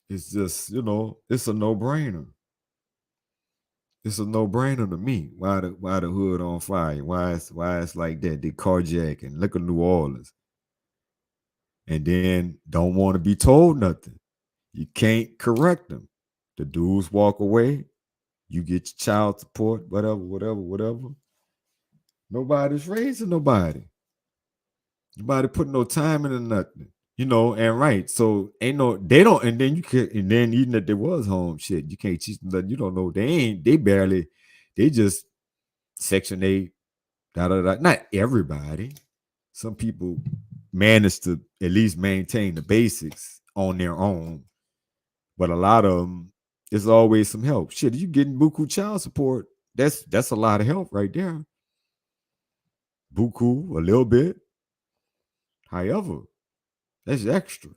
It's just, it's a no-brainer. It's a no-brainer to me. Why the hood on fire? Why it's like that? They carjacking. Look at New Orleans. And then don't want to be told nothing. You can't correct them. The dudes walk away. You get your child support, whatever. Nobody's raising nobody. Nobody putting no time into nothing. And right. So they don't, and then even if there was home shit, you can't teach them nothing. You don't know. They just Section 8, Not everybody. Some people manage to at least maintain the basics on their own. But a lot of them, there's always some help. Shit, you getting buku child support. That's a lot of help right there. Buku, a little bit. However, that's extra.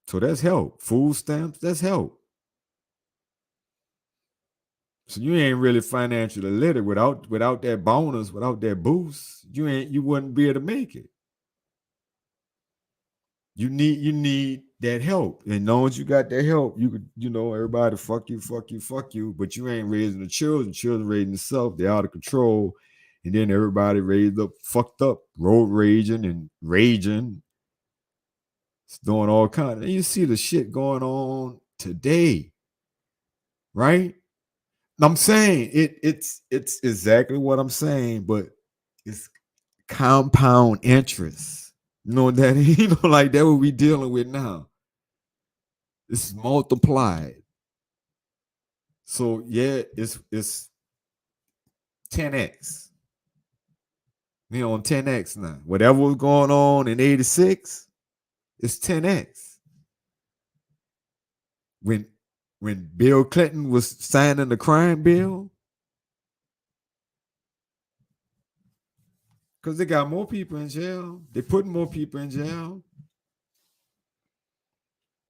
So that's help. Food stamps, that's help. So you ain't really financially literate without that bonus, without that boost, you wouldn't be able to make it. You need that help. And knowing you got that help, you could, everybody fuck you, but you ain't raising the children. Children raising themselves, they're out of control. And then everybody raised up, fucked up, road raging and raging. It's doing all kinds. And you see the shit going on today, right? I'm saying it's exactly what I'm saying, but it's compound interest. You know that like that what we dealing with now. It's multiplied. So yeah, it's 10x. On 10x now. Whatever was going on in 86, it's 10x. When Bill Clinton was signing the crime bill, because they got more people in jail. They putting more people in jail.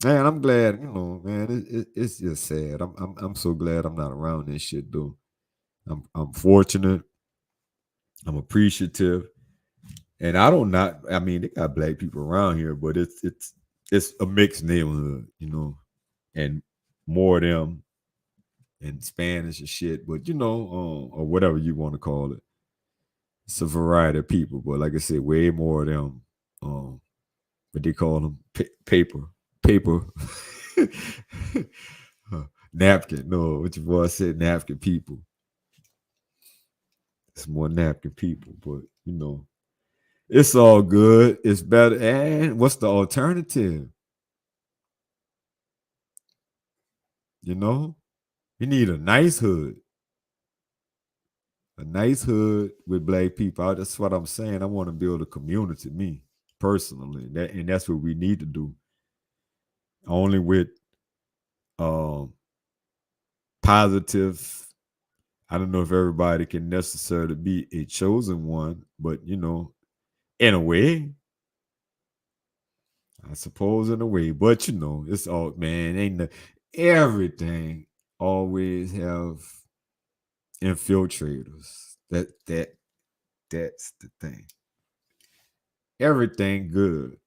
Man, I'm glad, man. It's just sad. I'm so glad I'm not around this shit, though. I'm fortunate. I'm appreciative, and I mean, they got black people around here, but it's a mixed neighborhood, and more of them in Spanish and shit, but or whatever you want to call it. It's a variety of people, but like I said, way more of them. What they call them, paper, napkin. No, what your boy said, napkin people. It's more napkin people, but it's all good. It's better. And what's the alternative? You need a nice hood. A nice hood with black people. That's what I'm saying. I want to build a community, me personally. And that's what we need to do. Only with positive. I don't know if everybody can necessarily be a chosen one, but in a way, I suppose in a way, but it's all, man, everything always have infiltrators. That's the thing. Everything good,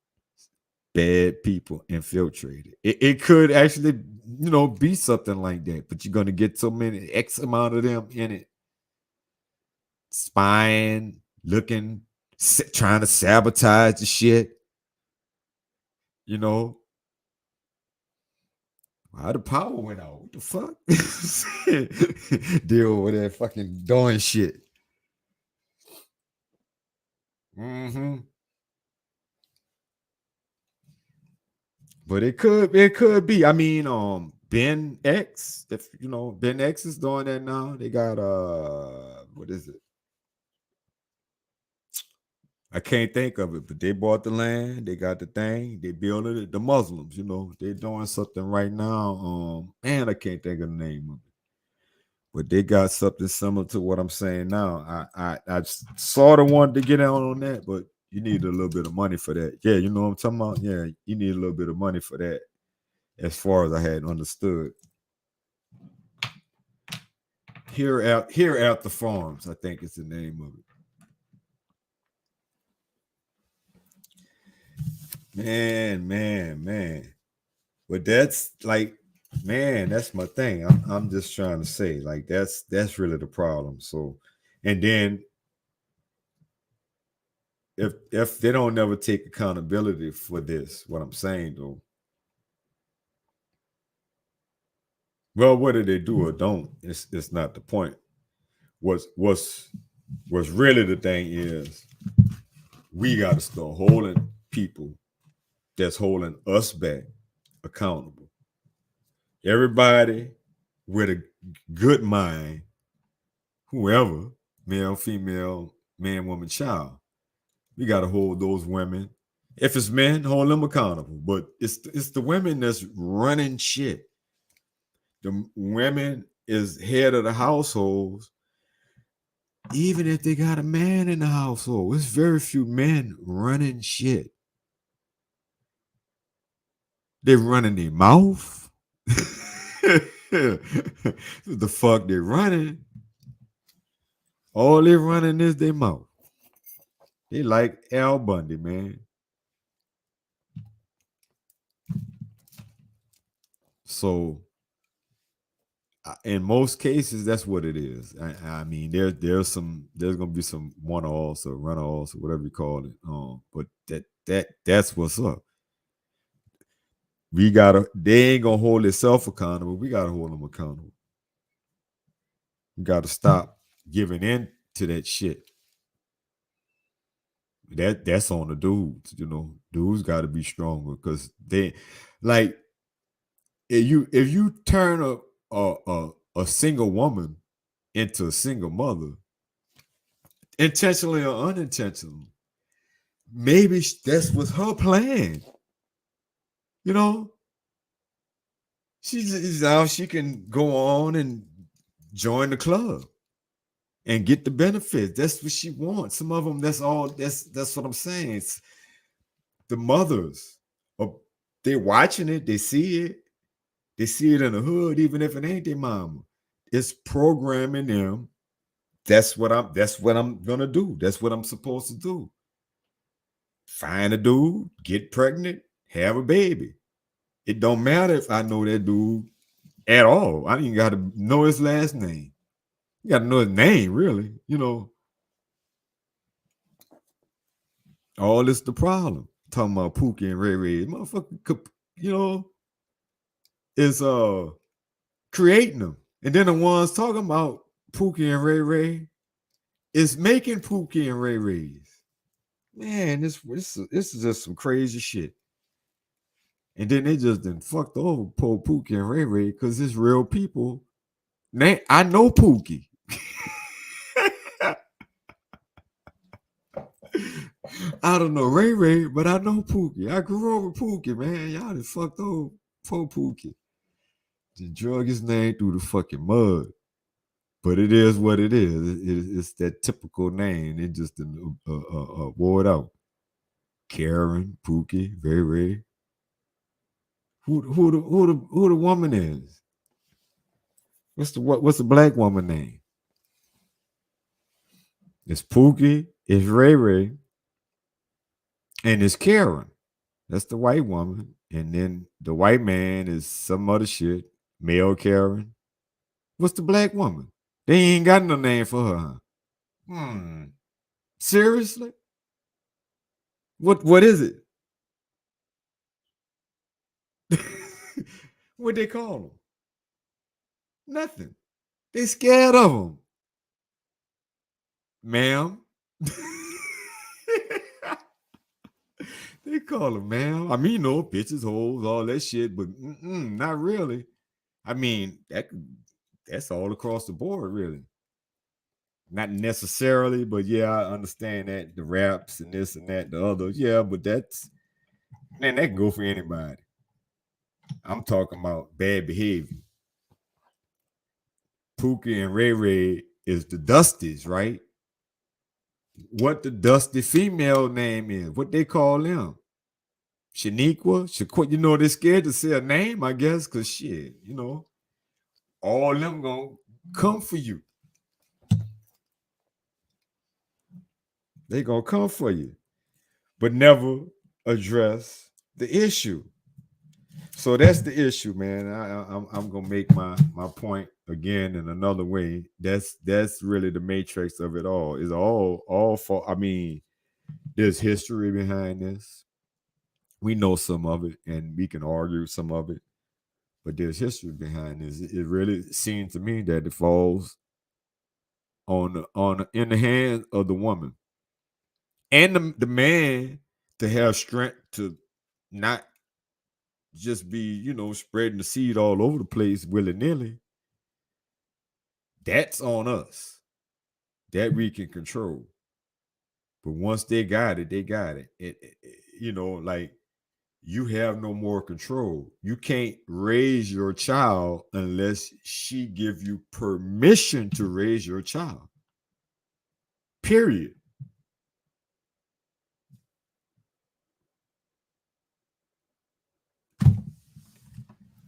bad people infiltrated. It could actually, be something like that, but you're gonna get so many X amount of them in it, spying, looking, trying to sabotage the shit. Why the power went out? What the fuck? Deal with that fucking doing shit. But it could be. I mean, Ben X, if Ben X is doing that now. They got what is it? I can't think of it, but they bought the land, they got the thing, they building it. The Muslims, they're doing something right now. And I can't think of the name of it, but they got something similar to what I'm saying now. I sort of wanted to get on that, but you need a little bit of money for that. Yeah, you know what I'm talking about. Yeah, you need a little bit of money for that, as far as I had understood. Here out the farms, I think it's the name of it. Man. But that's like, man, that's my thing. I'm just trying to say, like, that's really the problem. So, and then if they don't never take accountability for this, what I'm saying though, well, whether they do or don't, it's not the point. What's really the thing is, we got to start holding people that's holding us back accountable. Everybody with a good mind, whoever, male, female, man, woman, child, we got to hold those women. If it's men, hold them accountable. But it's the women that's running shit. The women is head of the households. Even if they got a man in the household, it's very few men running shit. They running their mouth. The fuck they running? All they running is their mouth. They like Al Bundy, man. So, in most cases, that's what it is. I mean, there's gonna be some one-offs or run-offs or whatever you call it. But that's what's up. They ain't gonna hold themselves accountable. We gotta hold them accountable. We gotta stop giving in to that shit. That's on the dudes. Dudes got to be stronger, because they, like, if you turn a single woman into a single mother, intentionally or unintentionally, maybe that's was her plan. She's now she can go on and join the club and get the benefits. That's what she wants. Some of them, that's all. That's what I'm saying. It's the mothers. They're watching it. They see it. They see it in the hood, even if it ain't their mama. It's programming them. That's what I'm gonna do. That's what I'm supposed to do. Find a dude, get pregnant, have a baby. It don't matter if I know that dude at all. I ain't got to know his last name. You got to know his name, really. All this the problem. Talking about Pookie and Ray Ray, motherfucker, is creating them, and then the ones talking about Pookie and Ray Ray is making Pookie and Ray Rays. Man, this is just some crazy shit. And then they just done fucked over poor Pookie and Ray Ray, because it's real people. I know Pookie. I don't know Ray Ray, but I know Pookie. I grew up with Pookie, man. Y'all done fucked over poor Pookie. Just drug his name through the fucking mud. But it is what it is. It's that typical name. It just wore it out. Karen, Pookie, Ray Ray. Who the woman is? What's the black woman name? It's Pookie, it's Ray Ray, and it's Karen. That's the white woman. And then the white man is some other shit. Male Karen. What's the black woman? They ain't got no name for her. Seriously? What is it? What they call them? Nothing. They scared of them. Ma'am. They call them ma'am. I mean, no, bitches, hoes, all that shit, but not really. I mean, that's all across the board, really. Not necessarily, but yeah, I understand that the raps and this and that, the other. Yeah, but that's man, that can go for anybody. I'm talking about bad behavior. Pookie and Ray Ray is the Dusties, right? What the Dusty female name is, what they call them. Shaniqua, Shaquita, they're scared to say a name, I guess, because shit, all them gonna come for you. They gonna come for you, but never address the issue. So that's the issue, man. I'm gonna make my point again in another way. That's really the matrix of it all. Is all for. I mean, there's history behind this. We know some of it, and we can argue some of it, but there's history behind this. It really seems to me that it falls on in the hands of the woman and the man to have strength to not just be, spreading the seed all over the place willy nilly. That's on us. That we can control. But once they got it, they got it. Like you have no more control. You can't raise your child unless she give you permission to raise your child. Period.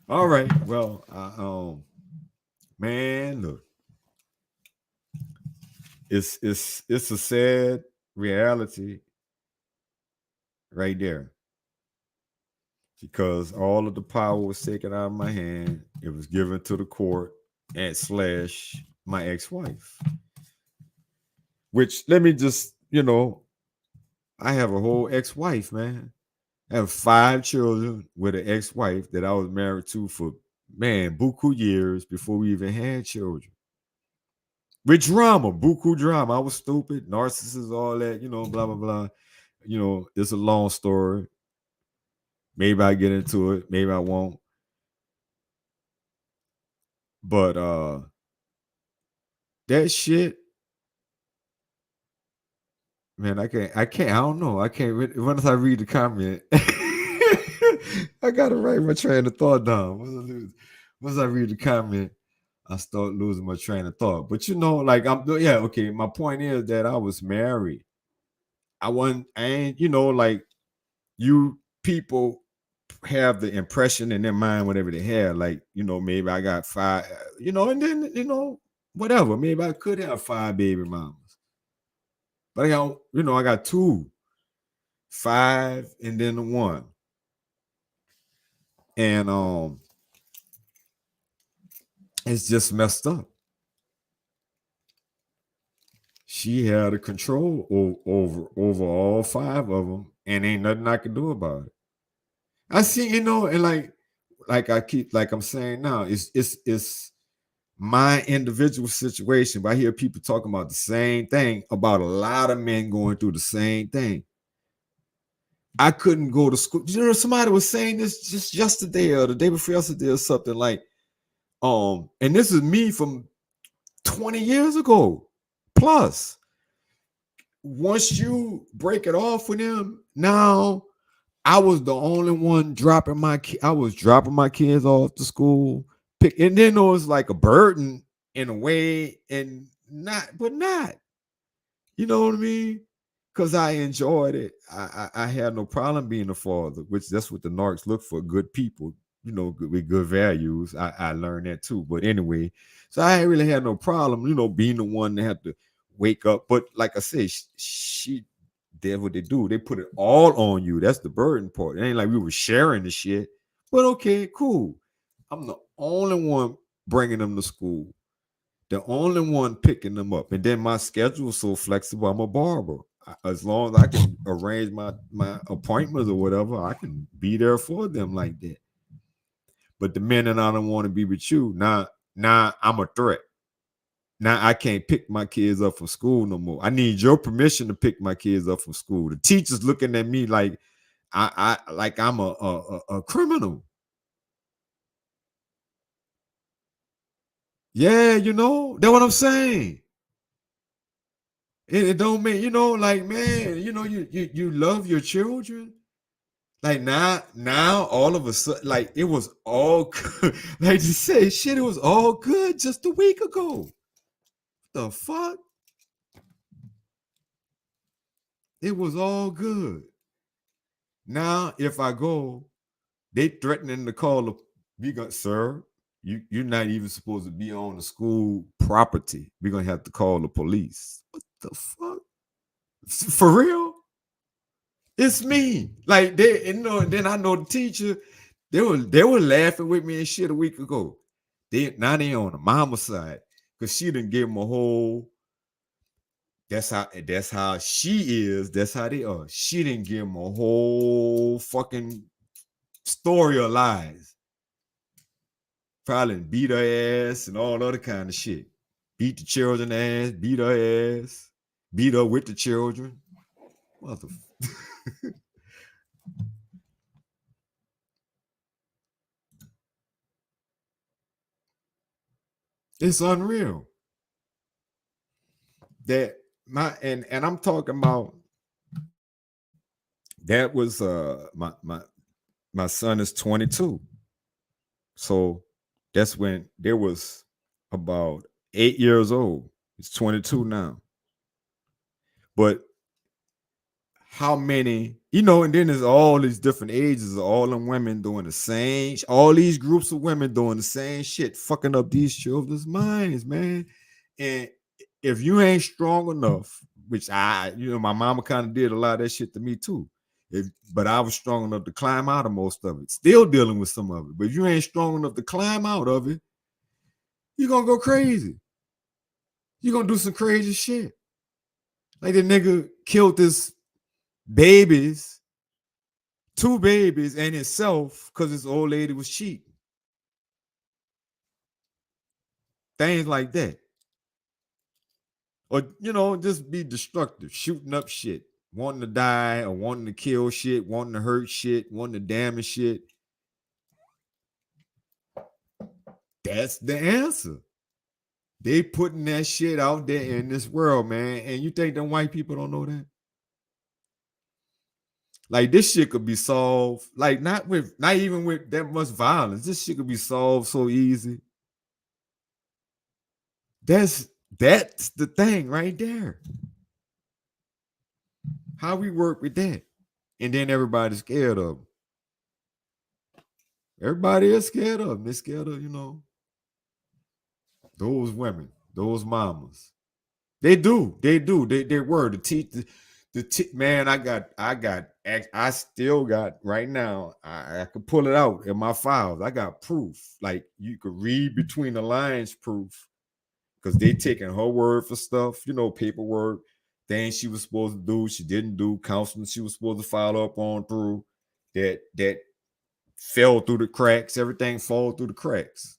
All right. Well, man, look, it's a sad reality right there because all of the power was taken out of my hand. It was given to the court and slash my ex-wife. Which let me just, I have a whole ex-wife, man. I have 5 children with an ex-wife that I was married to for buku years before we even had children. With drama, buku drama. I was stupid, narcissist, all that, blah blah blah. It's a long story. Maybe I get into it, maybe I won't. But that shit, man, I don't know. I can't once I read the comment. I gotta write my train of thought down. Once I read the comment, I start losing my train of thought. But okay. My point is that I was married. I ain't, like you people have the impression in their mind, whatever they have, like, maybe I got 5, and then, whatever. Maybe I could have 5 baby mamas. But I got 2, 5, and then the 1. And it's just messed up. She had a control over all 5 of them, and ain't nothing I can do about it. I see, and like I'm saying now, it's my individual situation. But I hear people talking about the same thing about a lot of men going through the same thing. I couldn't go to school. Somebody was saying this just yesterday or the day before yesterday or something like, and this is me from 20 years ago plus. Once you break it off with them, now I was the only one dropping I was dropping my kids off to school. And then it was like a burden in a way, and not. You know what I mean? Because I enjoyed it. I had no problem being a father, which that's what the narcs look for, good people, with good values. I learned that too. But anyway, so I really had no problem, being the one that had to wake up. But like I said, she did what they do. They put it all on you. That's the burden part. It ain't like we were sharing the shit. But okay, cool. I'm the only one bringing them to school. The only one picking them up. And then my schedule is so flexible. I'm a barber. As long as I can arrange my appointments or whatever, I can be there for them like that. But the minute I don't want to be with you, now I'm a threat. Now I can't pick my kids up from school no more. I need your permission to pick my kids up from school. The teacher's looking at me like I'm a criminal. Yeah, that's what I'm saying. It don't mean, like, man, you love your children. Like now, all of a sudden, like it was all good. Like to say shit, it was all good just a week ago. The fuck? It was all good. Now, if I go, they threatening to call the sir, you're not even supposed to be on the school property. We're gonna have to call the police. What the fuck? For real? It's me. Like and then I know the teacher, they were laughing with me and shit a week ago. Now they on the mama side. Cause she didn't give them a whole. That's how she is. That's how they are. She didn't give them a whole fucking story of lies. Probably beat her ass and all other kind of shit. Beat the children ass, beat her ass, beat her with the children. It's unreal. That and I'm talking about that was my son is 22. So that's when there was about 8 years old. He's 22 now. But how many, and then there's all these different ages, all them women doing the same, all these groups of women doing the same shit, fucking up these children's minds, man. And if you ain't strong enough, which my mama kind of did a lot of that shit to me too. But I was strong enough to climb out of most of it. Still dealing with some of it. But if you ain't strong enough to climb out of it, you're gonna go crazy. You're gonna do some crazy shit. Like the nigga killed this babies, 2 babies, and himself because his old lady was cheating. Things like that. Or, just be destructive, shooting up shit, wanting to die or wanting to kill shit, wanting to hurt shit, wanting to damage shit. That's the answer. They putting that shit out there in this world, man. And you think them white people don't know that? Like this shit could be solved, like not even with that much violence. This shit could be solved so easy. That's the thing right there. How we work with that. And then everybody's scared of them. Everybody is scared of them. They're scared of, those women, those mamas. They do. They were man. I still got right now. I could pull it out in my files. I got proof. Like you could read between the lines proof. Because they taking her word for stuff, paperwork, things she was supposed to do, she didn't do, counseling she was supposed to follow up on through, that fell through the cracks, everything fall through the cracks.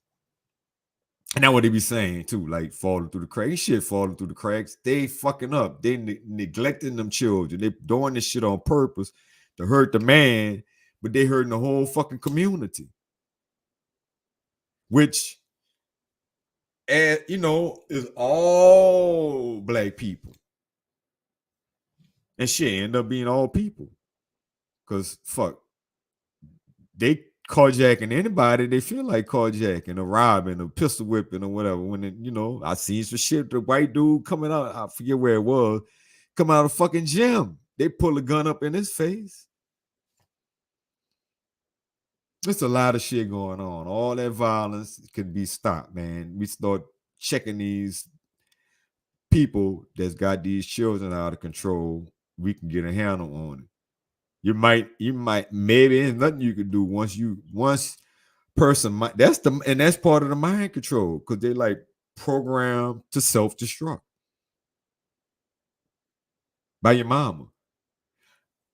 And that's what they be saying too, like falling through the cracks. Shit falling through the cracks. They fucking up. They neglecting them children. They doing this shit on purpose to hurt the man, but they hurting the whole fucking community. Which, is all black people. And shit end up being all people. Because fuck, they carjacking anybody they feel like carjacking or robbing or pistol whipping or whatever. When it, I seen some shit, the white dude coming out, I forget where it was, coming out of fucking gym. They pull a gun up in his face. There's a lot of shit going on. All that violence can be stopped, man. We start checking these people that's got these children out of control. We can get a handle on it. You might, maybe there's nothing you can do once person might, that's part of the mind control, because they like programmed to self-destruct by your mama.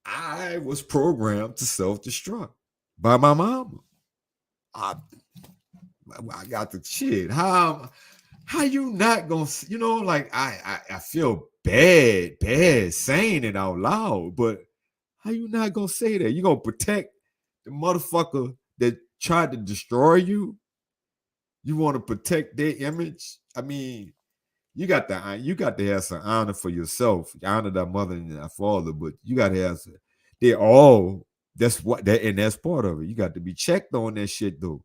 I was programmed to self-destruct by my mama. I got the shit. How you not gonna, like I feel bad saying it out loud, but how you not gonna say that? You gonna protect the motherfucker that tried to destroy you? You want to protect their image? I mean, you got to have some honor for yourself. Honor thy mother and thy father, but you got to have some. They all that's what that and that's part of it. You got to be checked on that shit though.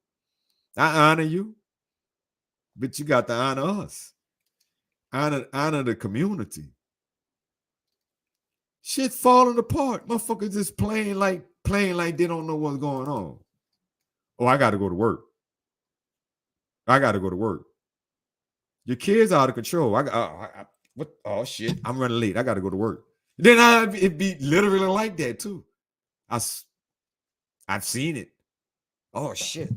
I honor you, but you got to honor us. Honor the community. Shit falling apart. Motherfuckers just playing like they don't know what's going on. Oh, I gotta go to work. I gotta go to work. Your kids out of control. What? Oh shit! I'm running late. I got to go to work. Then it'd be literally like that too. I've seen it. Oh shit!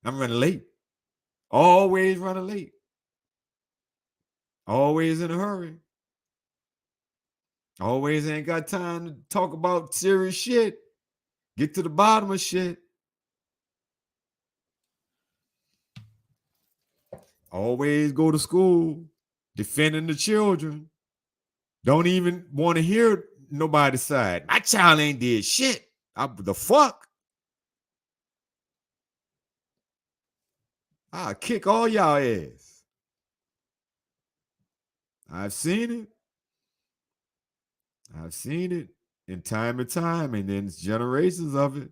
I'm running late. Always running late. Always in a hurry. Always ain't got time to talk about serious shit. Get to the bottom of shit. Always go to school, defending the children. Don't even want to hear nobody's side. My child ain't did shit. The fuck? I'll kick all y'all ass. I've seen it. I've seen it in time and time, and then it's generations of it.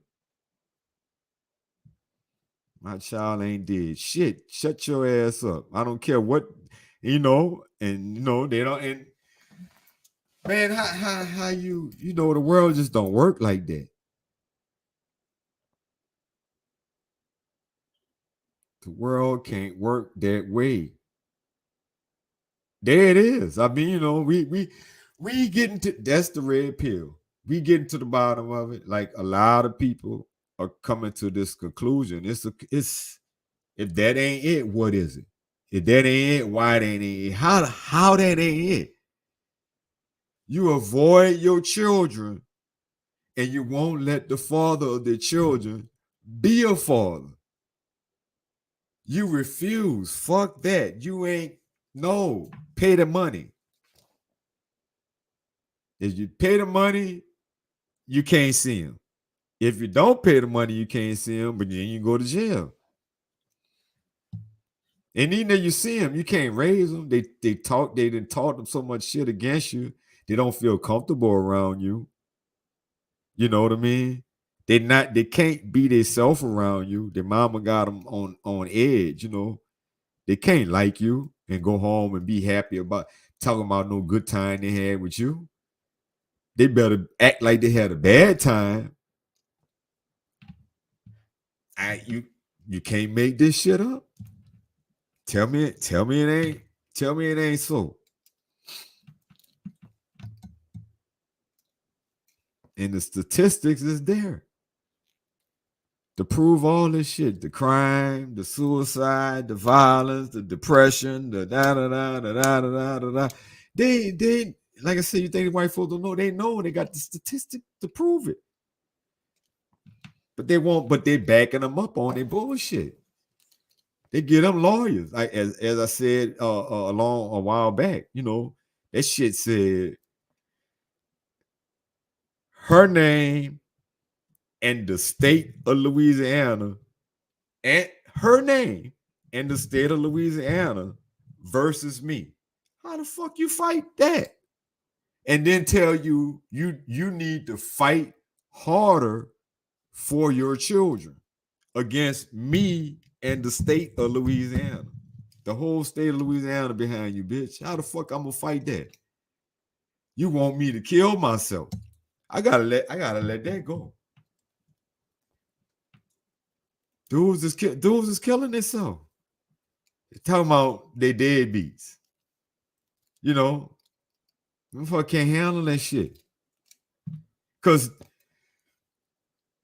My child ain't did shit. Shut your ass up. I don't care what, and they don't. And man, how the world just don't work like that. The world can't work that way. There it is. I mean, we getting to that's the red pill. We getting to the bottom of it. Like a lot of people are coming to this conclusion. It's if that ain't it, what is it? If that ain't it, why that ain't it? How that ain't it? You avoid your children and you won't let the father of the children be a father. You refuse. Fuck that. You ain't pay the money. If you pay the money, you can't see him. If you don't pay the money, you can't see him, but then you go to jail. And even if you see him, you can't raise them. They didn't taught them so much shit against you. They don't feel comfortable around you. You know what I mean? They can't be themselves around you. Their mama got them on edge, They can't like you and go home and be happy about talking about no good time they had with you. They better act like they had a bad time. You can't make this shit up. Tell me it ain't so. And the statistics is there to prove all this shit: the crime, the suicide, the violence, the depression, the da da da da da da da da. They like I said, you think the white folks don't know? They know. They got the statistic to prove it, but they won't. But they backing them up on their bullshit. They get them lawyers. As I said a while back, that shit said her name and the state of Louisiana, and her name and the state of Louisiana versus me. How the fuck you fight that? And then tell you need to fight harder for your children against me and the state of Louisiana. The whole state of Louisiana behind you, bitch. How the fuck I'm gonna fight that? You want me to kill myself? I gotta let that go. Dudes is killing themselves. They're talking about they deadbeats. Motherfucker can't handle that shit. Cause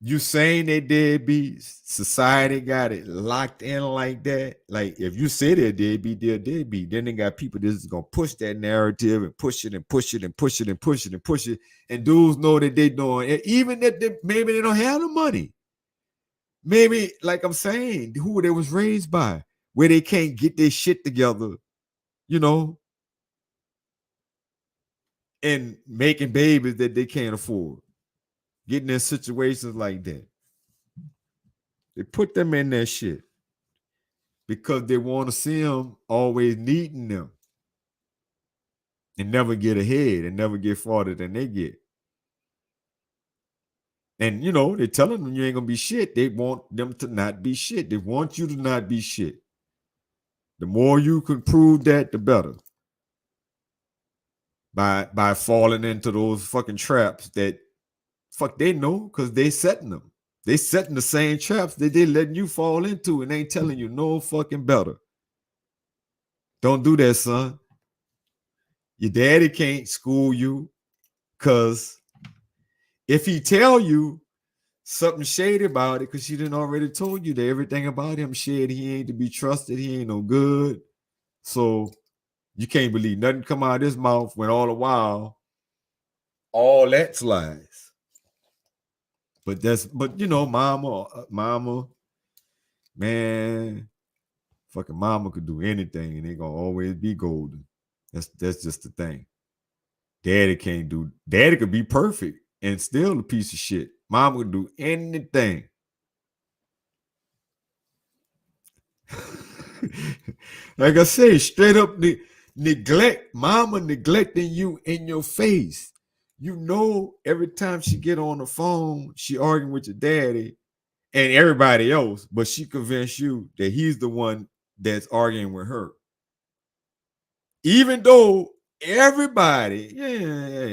you saying they deadbeats, society got it locked in like that. Like if you say they're deadbeat, they're deadbeat. Then they got people that's gonna push that narrative and push it and push it and push it and push it and push it. And dudes know that they doing, even that maybe they don't have the money. Maybe, like I'm saying, who they was raised by, where they can't get their shit together, and making babies that they can't afford, getting in situations like that. They put them in that shit. because they want to see them always needing them and never get ahead and never get farther than they get. And they're telling them you ain't gonna be shit. They want them to not be shit. They want you to not be shit. The more you can prove that, the better. By falling into those fucking traps that fuck they know, because they setting them. They setting the same traps that they letting you fall into, and they ain't telling you no fucking better. Don't do that, son. Your daddy can't school you, because if he tell you something shady about it, because she done already told you that everything about him shady, he ain't to be trusted, he ain't no good. So you can't believe nothing come out of his mouth when all the while all that's lies. But mama, man, fucking mama could do anything and they gonna always be golden. That's just the thing. Daddy can't do. Daddy could be perfect and still a piece of shit. Mama could do anything. Like I say, straight up neglect. Mama neglecting you in your face. Every time she get on the phone, she arguing with your daddy and everybody else, but she convinced you that he's the one that's arguing with her. Even though everybody,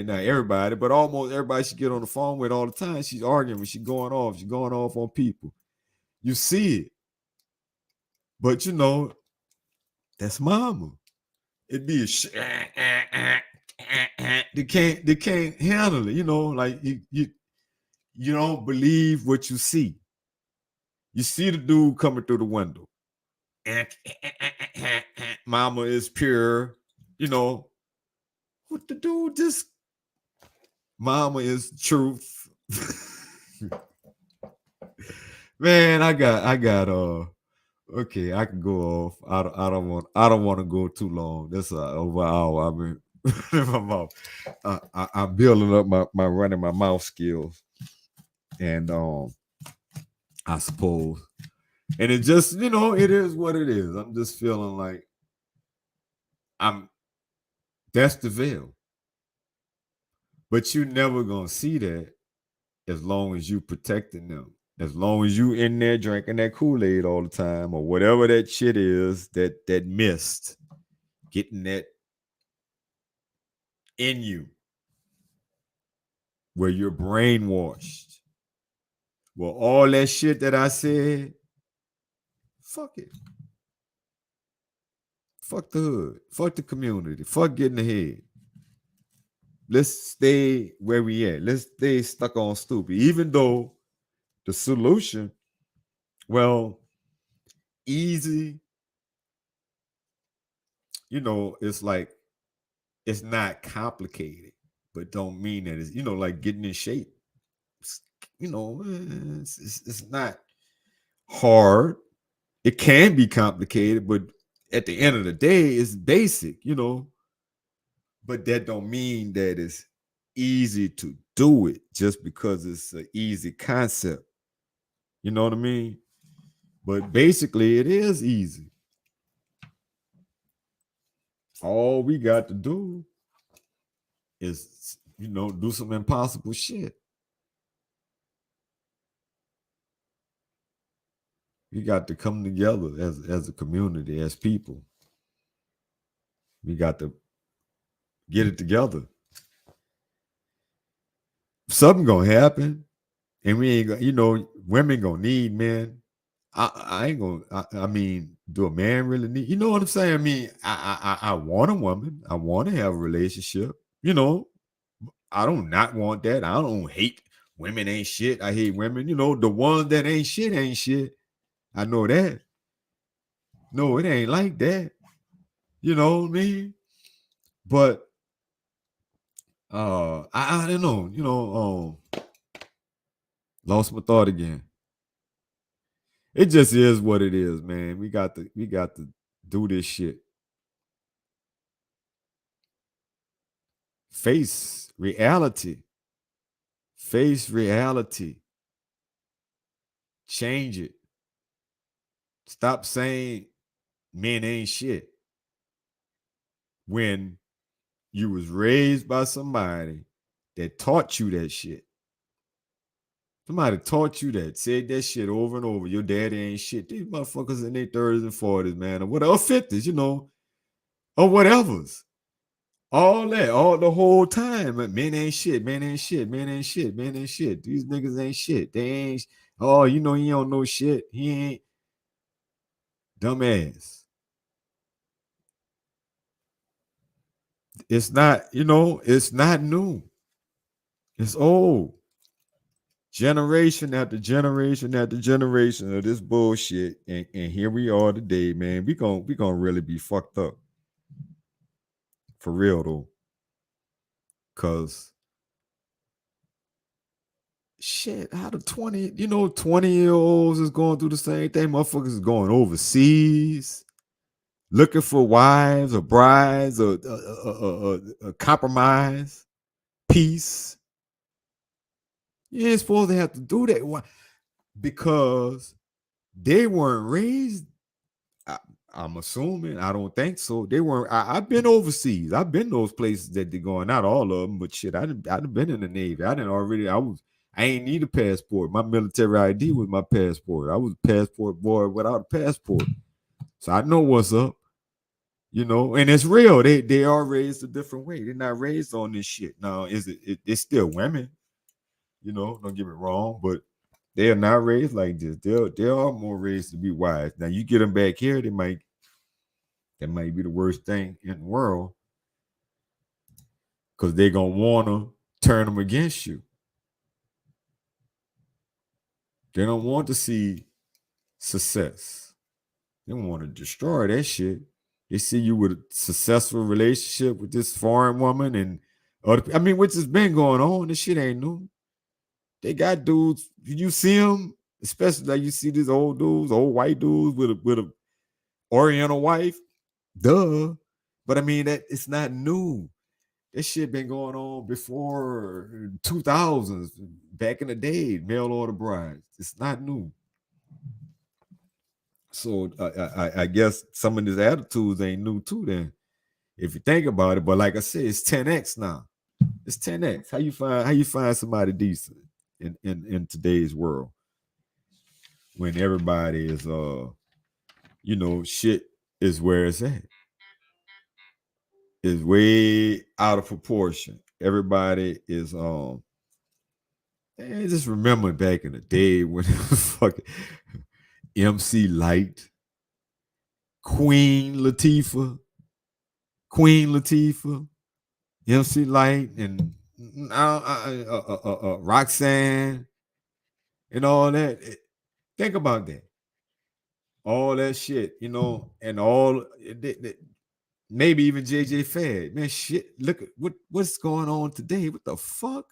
not everybody, but almost everybody she get on the phone with all the time, she's arguing, she's going off on people. You see it. But that's mama. It'd be they can't handle it, like you don't believe what you see. You see the dude coming through the window. Mama is pure, what the dude just mama is truth. Man, I got okay, I can go off. I don't want to go too long. That's over an hour. I've been in my mouth. I'm building up my running my mouth skills. And I suppose. And it just, it is what it is. I'm just feeling like that's the veil. But you're never gonna see that as long as you protecting them. As long as you in there drinking that Kool-Aid all the time, or whatever that shit is, that mist, getting that in you, where you're brainwashed. Well, all that shit that I said, fuck it. Fuck the hood. Fuck the community. Fuck getting ahead. Let's stay where we at. Let's stay stuck on stupid. Even though the solution, well, easy, it's like, it's not complicated, but don't mean that it's, like getting in shape. It's not hard. It can be complicated, but at the end of the day, it's basic, But that don't mean that it's easy to do it just because it's an easy concept. You know what I mean? But basically, it is easy. All we got to do is, do some impossible shit. We got to come together as a community, as people. We got to get it together. Something gonna happen, and we ain't gonna, women gonna need men. I ain't gonna. I mean, do a man really need? You know what I'm saying? I mean, I want a woman. I want to have a relationship. I don't not want that. I don't hate women. Ain't shit. I hate women. The ones that ain't shit ain't shit. I know that. No, it ain't like that. You know what I mean? But I don't know. Lost my thought again. It just is what it is, man. We got to do this shit. Face reality. Face reality. Change it. Stop saying men ain't shit. When you was raised by somebody that taught you that shit. Somebody taught you that, said that shit over and over. Your daddy ain't shit. These motherfuckers in their 30s and 40s, man, or whatever, 50s, or whatever's. All that, all the whole time. Men ain't shit, men ain't shit, men ain't shit, men ain't shit. These niggas ain't shit. They ain't, oh, he don't know shit. He ain't dumbass. It's not, it's not new. It's old. Generation after generation after generation of this bullshit. And here we are today, man. We gonna really be fucked up. For real though. Cause shit, out of 20, 20-year-olds is going through the same thing. Motherfuckers is going overseas, looking for wives or brides or a compromise, peace. You ain't supposed to have to do that. Why? Because they weren't raised. I'm assuming. I don't think so. They weren't. I've been overseas. I've been those places that they're going. Not all of them, but shit, I'd been in the Navy. I ain't need a passport. My military ID was my passport. I was a passport boy without a passport. So I know what's up. And it's real. They are raised a different way. They're not raised on this shit. Now, it's still women, don't get me wrong, but they are not raised like this. They are more raised to be wise. Now you get them back here, that might be the worst thing in the world, because they're gonna want to turn them against you. They don't want to see success. They want to destroy that shit. They see you with a successful relationship with this foreign woman and which has been going on. This shit ain't new. They got dudes. You see them, especially like you see these old dudes, old white dudes with a Oriental wife. Duh. But that it's not new. This shit been going on before 2000s, back in the day, mail order brides. It's not new. So I guess some of these attitudes ain't new too then, if you think about it. But like I said, it's 10x now. It's 10x. How you find somebody decent in today's world when everybody is shit is where it's at. Is way out of proportion. Everybody is just remember back in the day when it was fucking MC Lyte, Queen Latifah, MC Lyte, and Roxanne, and all that. Think about that. All that shit, and all maybe even JJ Fad. Man, shit, look at what's going on today. What the fuck?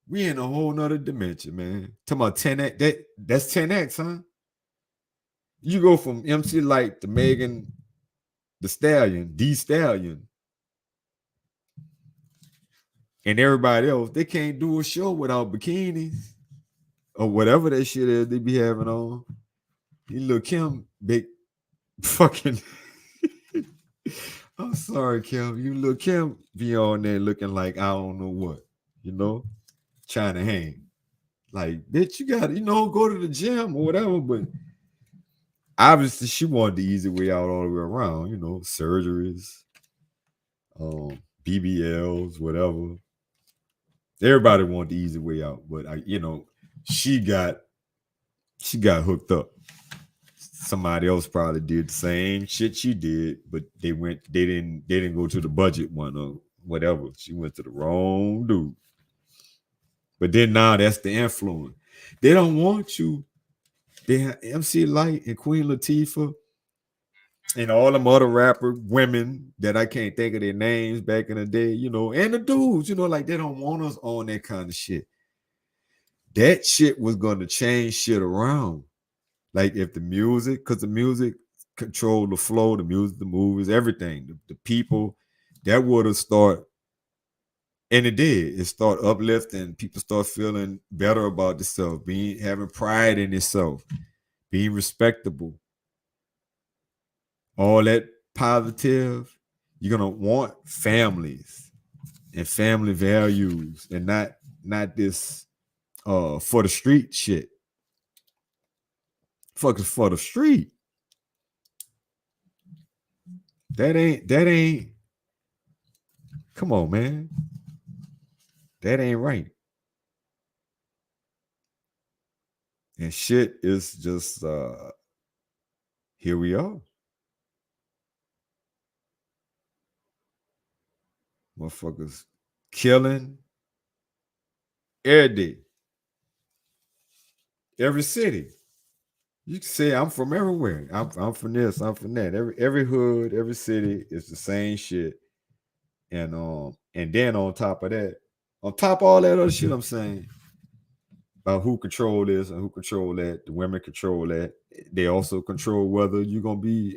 We in a whole nother dimension, man. Talking about 10x. That's 10x, huh? You go from MC Lyte to Megan the Stallion, and everybody else. They can't do a show without bikinis or whatever that shit is they be having on. You look Kim, big fucking. I'm sorry, Kim. You look Kim be on there looking like I don't know what, trying to hang. Like, bitch, you gotta, go to the gym or whatever. But obviously, she wanted the easy way out all the way around, surgeries, BBLs, whatever. Everybody wanted the easy way out, but she got hooked up. Somebody else probably did the same shit she did, but they didn't go to the budget one or whatever. She went to the wrong dude. But then now that's the influence. They don't want you. They have MC Lyte and Queen Latifah and all them other rapper women that I can't think of their names back in the day, and the dudes, like they don't want us on that kind of shit. That shit was going to change shit around. Like if the music, because the music controlled the flow, the music, the movies, everything, the people, that would have started, and it did. It started uplifting. People start feeling better about themselves, having pride in themselves, being respectable. all that positive, you're gonna want families and family values and not this for the street shit. Fuckers for the street. That ain't come on, man. That ain't right. And shit is just here we are. Motherfuckers killing every day. Every city. You can say I'm from everywhere. I'm from this, I'm from that. Every hood, every city is the same shit. And then on top of that, on top of all that other shit I'm saying about who control this and who control that, the women control that. They also control whether you're gonna be,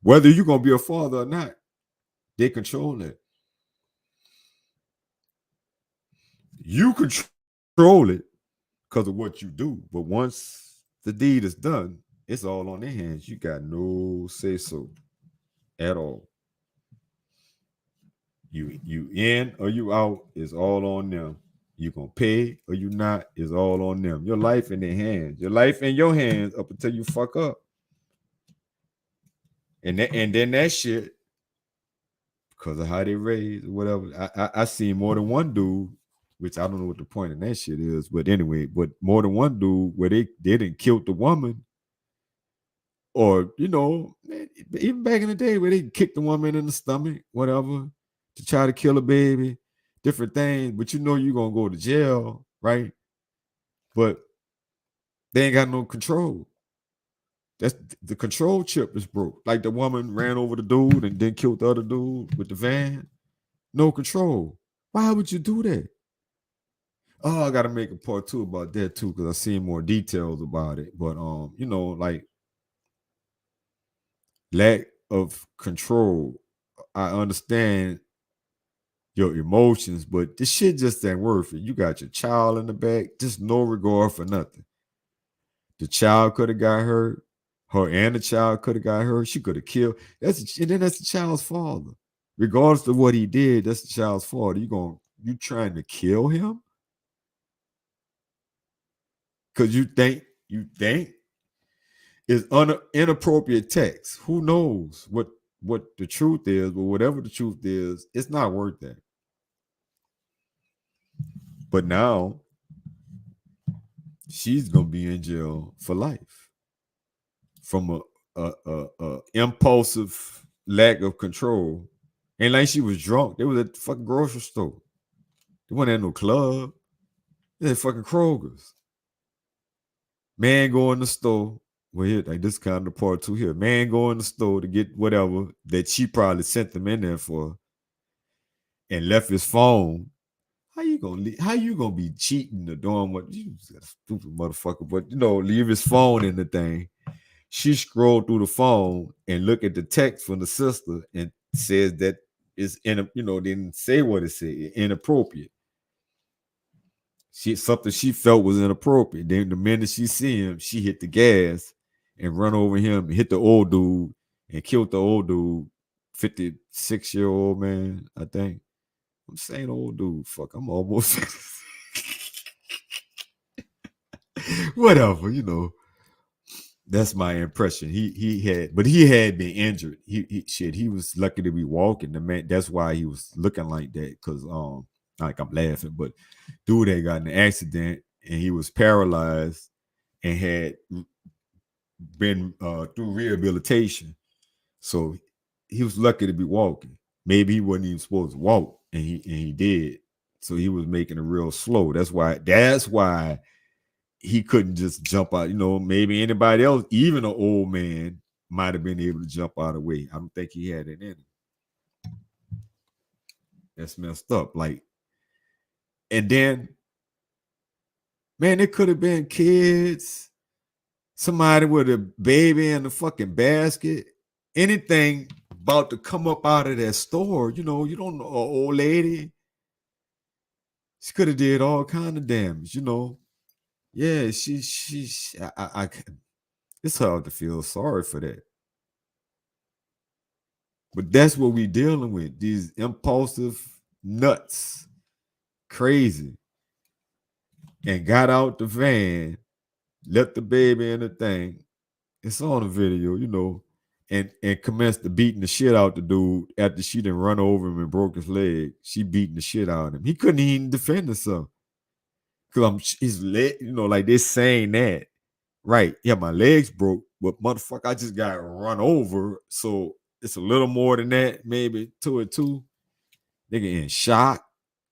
whether you're gonna be a father or not. They control that. You control it because of what you do. But once the deed is done, it's all on their hands. You got no say so at all. You in or you out is all on them. You gonna pay or you not is all on them. Your life in their hands. Your life in your hands up until you fuck up. And then that shit, because of how they raised or whatever. I seen more than one dude, which I don't know what the point of that shit is, but anyway, but more than one dude where they didn't kill the woman, or even back in the day where they kicked the woman in the stomach, whatever, to try to kill a baby, different things. But you're gonna go to jail, right? But they ain't got no control. That's the control chip is broke. Like the woman ran over the dude and then killed the other dude with the van. No control. Why would you do that? Oh, I gotta make a part two about that too, because I see more details about it. But like lack of control. I understand your emotions, but this shit just ain't worth it. You got your child in the back, just no regard for nothing. The child could have got hurt. Her and the child could have got hurt. She could have killed. And then that's the child's father. Regardless of what he did, that's the child's fault. You trying to kill him? Because you think is inappropriate text. Who knows what the truth is, but whatever the truth is, it's not worth that. But now she's gonna be in jail for life from a impulsive lack of control. And like she was drunk. They was at the fucking grocery store. They wasn't at no club. They had fucking Kroger's. Man go in the store. Well, here, like this kind of part two here. Man go in the store to get whatever that she probably sent them in there for, and left his phone. How you gonna be cheating or doing what you stupid motherfucker? But leave his phone in the thing. She scrolled through the phone and look at the text from the sister and says that it's didn't say what it said, inappropriate. Something she felt was inappropriate. Then the minute she see him, she hit the gas and run over him and hit the old dude and killed the old dude, 56-year-old man, I think. I'm saying old dude. Fuck, I'm almost whatever, That's my impression. He had been injured. He was lucky to be walking. The man, that's why he was looking like that. Because like I'm laughing, but dude had got in an accident and he was paralyzed and had been through rehabilitation. So he was lucky to be walking. Maybe he wasn't even supposed to walk, and he did. So he was making it real slow. That's why he couldn't just jump out. Maybe anybody else, even an old man, might have been able to jump out of the way. I don't think he had it in him. That's messed up. Like, and then, man, it could have been kids, somebody with a baby in the fucking basket, anything about to come up out of that store. You don't know, an old lady. She could have did all kind of damage. Yeah, she. I it's hard to feel sorry for that. But that's what we dealing with. These impulsive nuts, crazy, and got out the van, left the baby in the thing. It's on the video, and commenced to beating the shit out the dude after she done run over him and broke his leg. She beating the shit out of him. He couldn't even defend himself. Cause his leg, like they're saying that. Right. Yeah, my legs broke, but motherfucker, I just got run over. So it's a little more than that, maybe 2 or 2. Nigga in shock,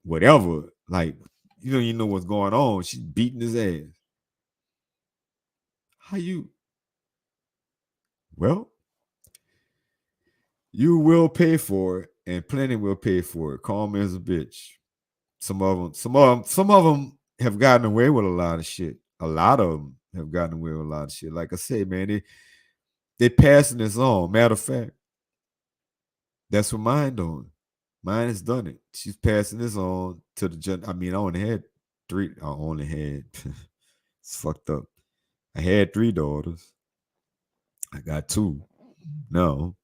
whatever. Like, you don't even know what's going on. She's beating his ass. How you? Well, you will pay for it, and plenty will pay for it. Call me as a bitch. Some of them have gotten away with a lot of shit. A lot of them have gotten away with a lot of shit. Like I said, man, they passing this on. Matter of fact, that's what mine doing. Mine has done it. She's passing this on to the gen. I mean, I only had 3. I only had. It's fucked up. I had 3 daughters. I got 2. No,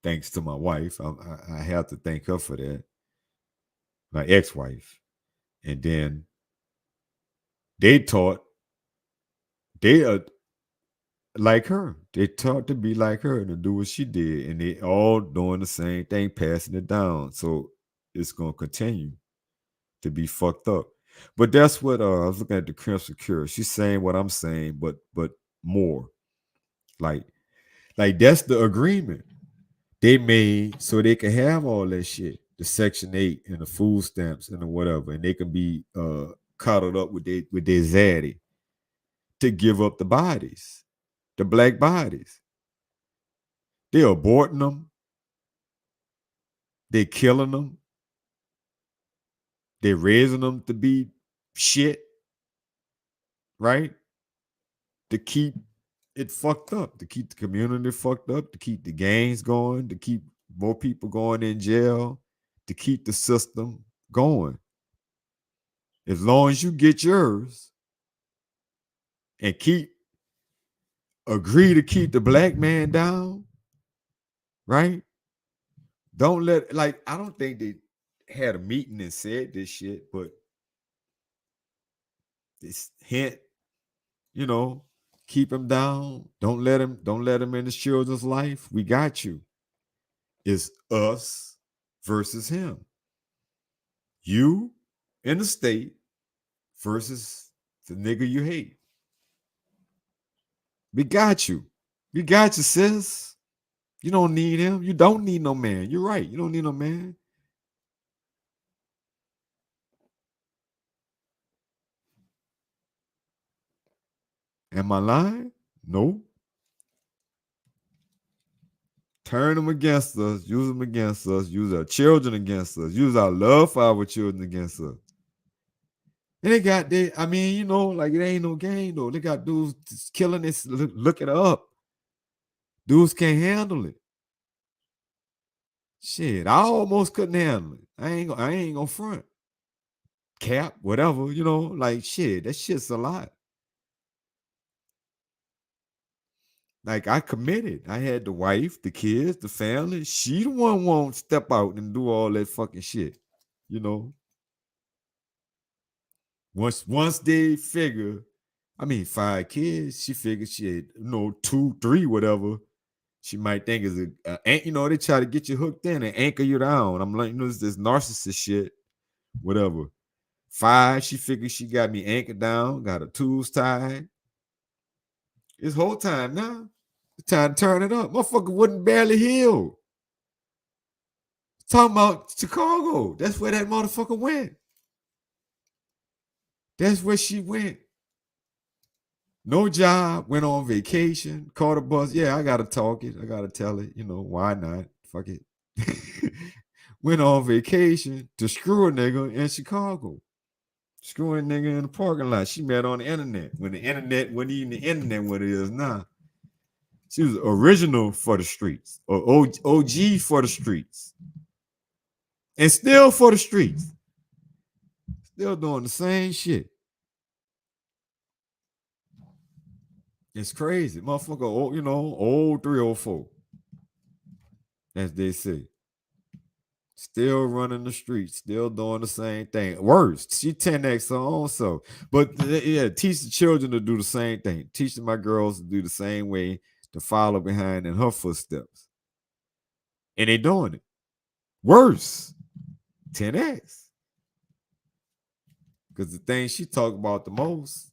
thanks to my wife. I have to thank her for that. My ex-wife, and then they are like her. They taught to be like her and to do what she did, and they all doing the same thing, passing it down. So it's gonna continue to be fucked up. But that's what I was looking at the Crimson Cure. She's saying what I'm saying, but more. Like that's the agreement they made so they can have all that shit, the Section 8 and the food stamps and the whatever, and they can be coddled up with their zaddy to give up the bodies, the black bodies. They're aborting them. They're killing them. They're raising them to be shit, right? To keep it fucked up, to keep the community fucked up, to keep the gangs going, to keep more people going in jail, to keep the system going. As long as you get yours and agree to keep the black man down, right? Don't let, I don't think they had a meeting and said this shit, but this hint, keep him down. Don't let him in his children's life. We got you. It's us versus him. You in the state versus the nigga you hate. We got you. We got you, sis. You don't need him. You don't need no man. You're right. You don't need no man. Am I lying? No. Turn them against us. Use them against us. Use our children against us. Use our love for our children against us. And it ain't no game though. They got dudes killing this. Look it up. Dudes can't handle it. Shit, I almost couldn't handle it. I ain't gonna front. Cap, whatever, shit, that shit's a lot. Like I committed. I had the wife, the kids, the family. She the one won't step out and do all that fucking shit. Once they figure, 5 kids, she figured shit, 2, 3, whatever. She might think is they try to get you hooked in and anchor you down. I'm like, this narcissist shit, whatever. 5, she figured she got me anchored down, got her tools tied. It's whole time now. It's time to turn it up. Motherfucker wouldn't barely heal. Talking about Chicago. That's where that motherfucker went. That's where she went. No job, went on vacation, caught a bus. Yeah, I gotta talk it. I gotta tell it. Why not? Fuck it. Went on vacation to screw a nigga in Chicago. Screwing a nigga in the parking lot. She met on the internet. When the internet wasn't even the internet what it is now. She was original for the streets. Or OG for the streets. And still for the streets. Still doing the same shit. It's crazy. Motherfucker, old 304. as they say. Still running the streets, still doing the same thing. Worse, she 10x her own self. But yeah, teach the children to do the same thing. Teaching my girls to do the same way, to follow behind in her footsteps. And they doing it. Worse, 10x. Because the thing she talked about the most,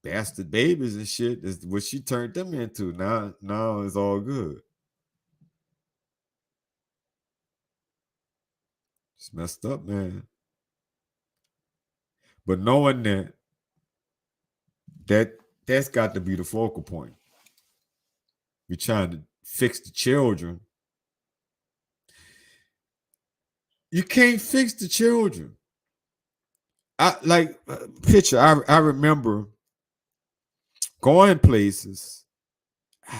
bastard babies and shit, is what she turned them into. Now it's all good. It's messed up, man. But knowing that's got to be the focal point. We're trying to fix the children. You can't fix the children. I remember going places.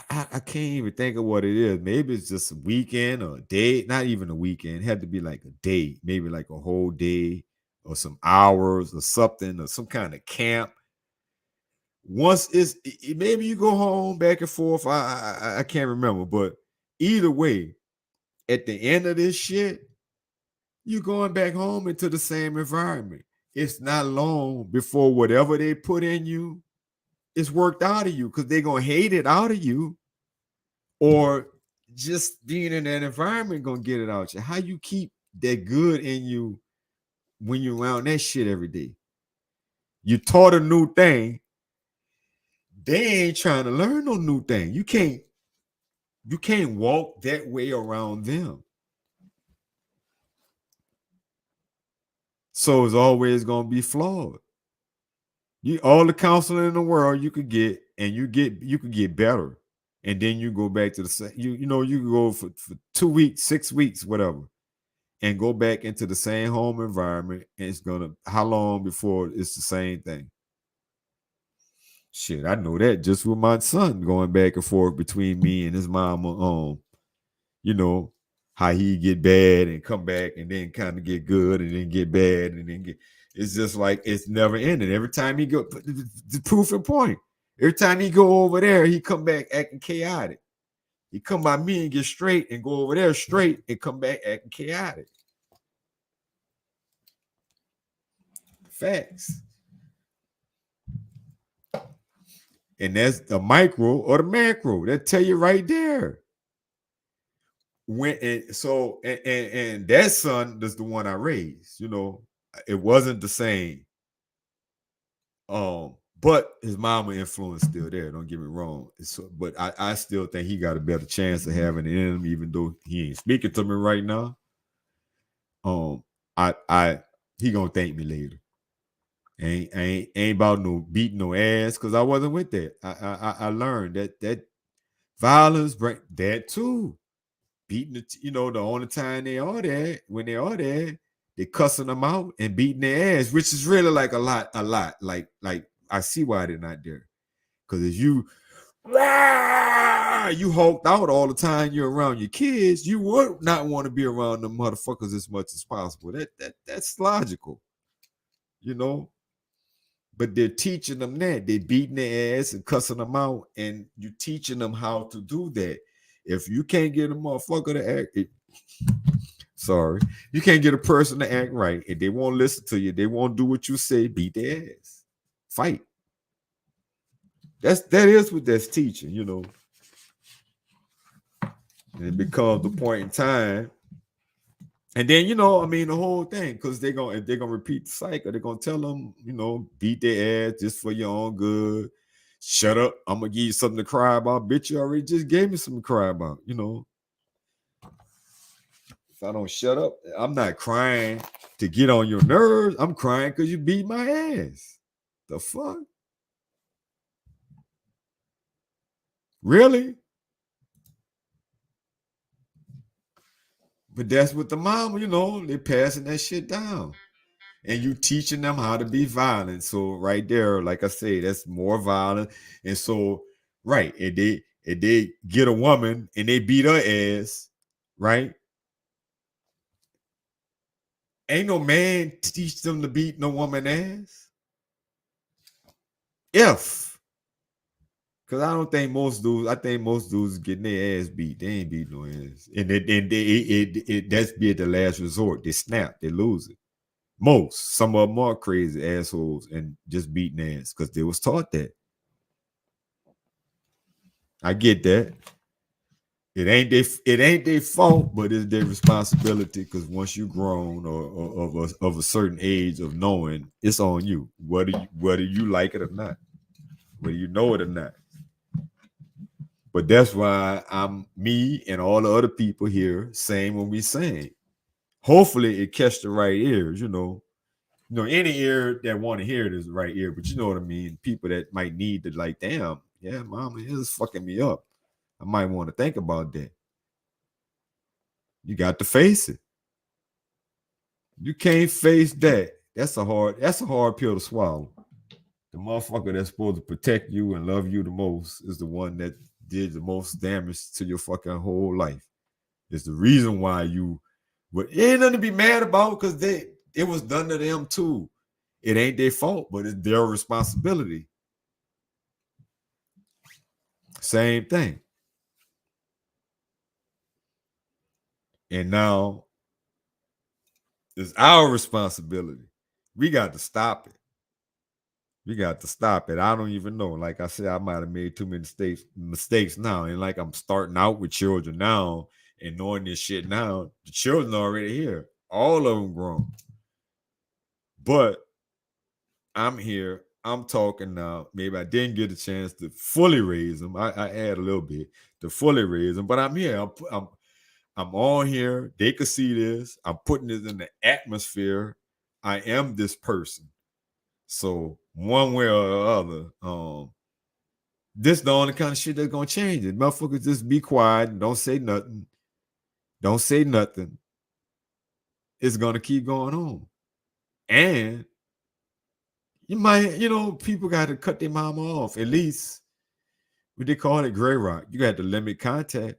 I can't even think of what it is. Maybe it's just a weekend or a day, not even a weekend. It had to be like a day, maybe like a whole day or some hours or something or some kind of camp. Once maybe you go home back and forth. I can't remember, but either way, at the end of this shit, you're going back home into the same environment. It's not long before whatever they put in you is worked out of you because they're going to hate it out of you, or just being in that environment going to get it out of you. How you keep that good in you when you're around that shit every day? You taught a new thing. They ain't trying to learn no new thing. You can't walk that way around them. So it's always going to be flawed. All the counseling in the world you could get, and you could get better, and then you go back to the same. You can go for 2 weeks, 6 weeks, whatever, and go back into the same home environment, and it's gonna, how long before it's the same thing? Shit, I know that just with my son going back and forth between me and his mama. How he get bad and come back and then kind of get good and then get bad and then get. It's just like it's never ending. Every time he go, the proof and point. Every time he go over there, he come back acting chaotic. He come by me and get straight and go over there straight and come back acting chaotic. Facts. And that's the micro or the macro. That tell you right there. And that son is the one I raised. It wasn't the same. But his mama influence still there. Don't get me wrong. But I still think he got a better chance of having it in him, even though he ain't speaking to me right now. He gonna thank me later. Ain't about no beating no ass, because I wasn't with that. I learned that violence bring that too. Beating the only time they are there, when they are there, they cussing them out and beating their ass, which is really like a lot. Like I see why they're not there. Because if you hulked out all the time you're around your kids, you would not want to be around them motherfuckers as much as possible. That's logical, But they're teaching them that. They're beating their ass and cussing them out, and you're teaching them how to do that. If you can't get a motherfucker to act, you can't get a person to act right, and they won't listen to you, they won't do what you say, beat their ass. Fight. That is what that's teaching, And it becomes the point in time. And then, the whole thing, because they're gonna repeat the cycle. They're gonna tell them, beat their ass just for your own good. Shut up. I'm gonna give you something to cry about. Bitch, you already just gave me something to cry about, If I don't shut up, I'm not crying to get on your nerves. I'm crying because you beat my ass. The fuck? Really? But that's what the mama, they're passing that shit down. And you teaching them how to be violent. So right there, like I say, that's more violent. And so, right, and they get a woman and they beat her ass, right? Ain't no man teach them to beat no woman ass. If Cause I don't think most dudes. I think most dudes getting their ass beat. They ain't beat no ass, and that's be at the last resort. They snap. They lose it. Most. Some of them are crazy assholes and just beating ass because they was taught that. I get that. It ain't their fault, but it's their responsibility. Because once you grown or of a certain age of knowing, it's on you. Whether you like it or not, whether you know it or not. But that's why I'm me and all the other people here saying when we sing. Hopefully it catch the right ears, you know. Any ear that want to hear it is the right ear, but you know what I mean. People that might need to like, damn, yeah, mama, this is fucking me up. I might want to think about that. You got to face it. You can't face that. That's a hard pill to swallow. The motherfucker that's supposed to protect you and love you the most is the one that did the most damage to your fucking whole life. It's the reason why it ain't nothing to be mad about because it was done to them too. It ain't their fault, but it's their responsibility. Same thing. And now it's our responsibility. We got to stop it. We got to stop it. I don't even know. Like I said, I might have made too many mistakes now. And like I'm starting out with children now and knowing this shit now. The children are already here. All of them grown. But I'm here. I'm talking now. Maybe I didn't get a chance to fully raise them. I add a little bit to fully raise them, but I'm here. I'm on here. They could see this. I'm putting this in the atmosphere. I am this person. So one way or the other, this the only kind of shit that's gonna change it. Motherfuckers just be quiet and don't say nothing. Don't say nothing. It's gonna keep going on. And you might, people got to cut their mama off. At least what they call it, gray rock. You got to limit contact.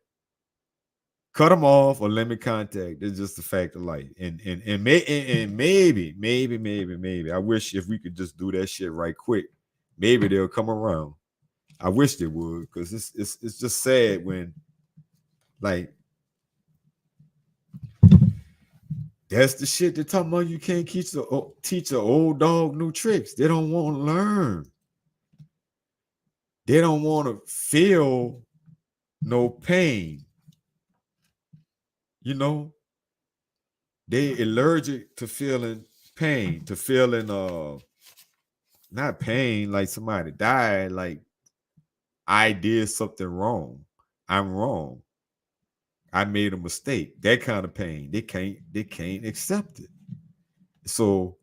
Cut them off or limit contact. It's just the fact of life. And maybe. I wish if we could just do that shit right quick, maybe they'll come around. I wish they would, because it's just sad when, like, that's the shit they're talking about. You can't teach an old dog new tricks. They don't want to learn. They don't want to feel no pain. They allergic to feeling pain, to feeling not pain like somebody died, like I did something wrong. I'm wrong. I made a mistake. That kind of pain. They can't accept it. So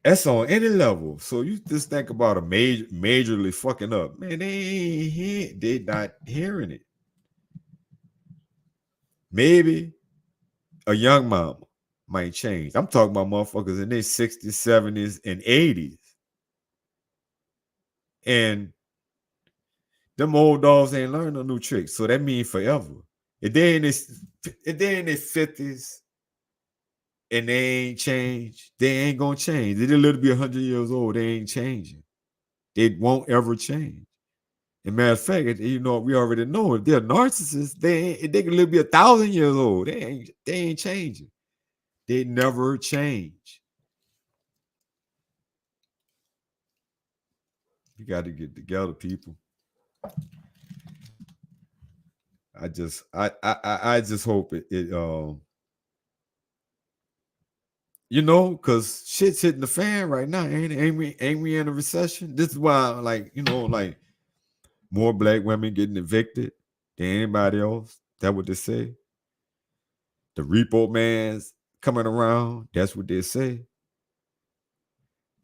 that's on any level. So you just think about a majorly fucking up. Man, they not hearing it. Maybe a young mama might change. I'm talking about motherfuckers in their 60s, 70s, and 80s. And them old dogs ain't learned no new tricks. So that means forever. If they in their 50s and they ain't changed, they ain't gonna change. They're literally be 100 years old. They ain't changing. They won't ever change. As a matter of fact, we already know if they're narcissists, they can live be 1,000 years old. They ain't changing. They never change. You got to get together, people. I just hope it because shit's hitting the fan right now. Ain't we in a recession? This is why, like more black women getting evicted than anybody else. That's what they say. The repo man's coming around. That's what they say.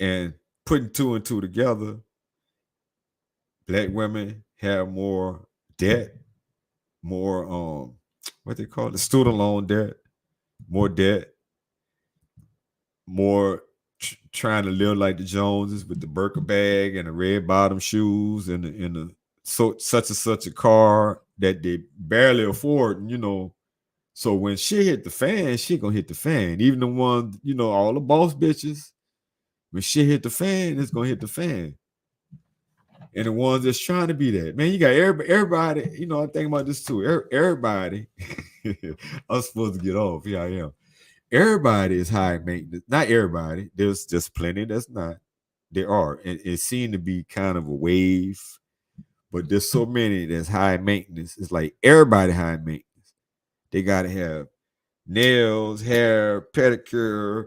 And putting two and two together, black women have more debt, more what they call it, student loan debt, more debt, more trying to live like the Joneses with the Birkin bag and the red bottom shoes and the such and such a car that they barely afford, So when she hit the fan, she gonna hit the fan. Even the ones, all the boss bitches, when she hit the fan, it's gonna hit the fan. and the ones that's trying to be that. Man, you got everybody, you know, I'm thinking about this too. Everybody, I'm supposed to get off. Here I am. Everybody is high maintenance. Not everybody. There's just plenty that's not. There are. And it seemed to be kind of a wave, but there's so many that's high maintenance. It's like everybody high maintenance. They gotta have nails, hair, pedicure,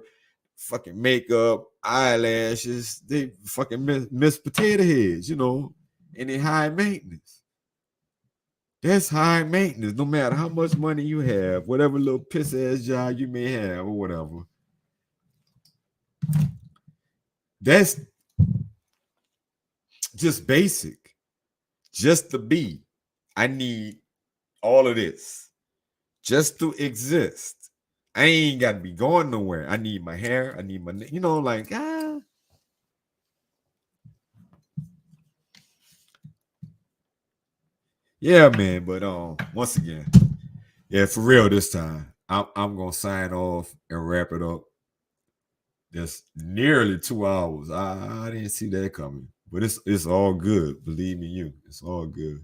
fucking makeup, eyelashes. They fucking miss potato heads, you know, and they high maintenance. That's high maintenance, no matter how much money you have, whatever little piss ass job you may have, or whatever. That's just basic. Just to be. I need all of this just to exist. I ain't got to be going nowhere. I need my hair. I need my, you know, like, yeah, man. But once again, yeah, for real this time, I'm gonna sign off and wrap it up. That's nearly 2 hours. I didn't see that coming, but it's all good. Believe me, it's all good.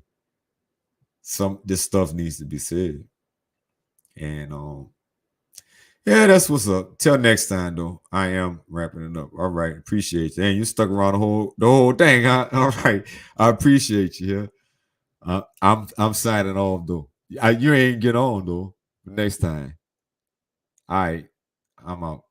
This stuff needs to be said, and yeah, that's what's up. Till next time, though. I am wrapping it up. All right, appreciate you. And you stuck around the whole thing, huh? All right, I appreciate you. I'm signing off though. You ain't get on though. Next time. All right, I'm out.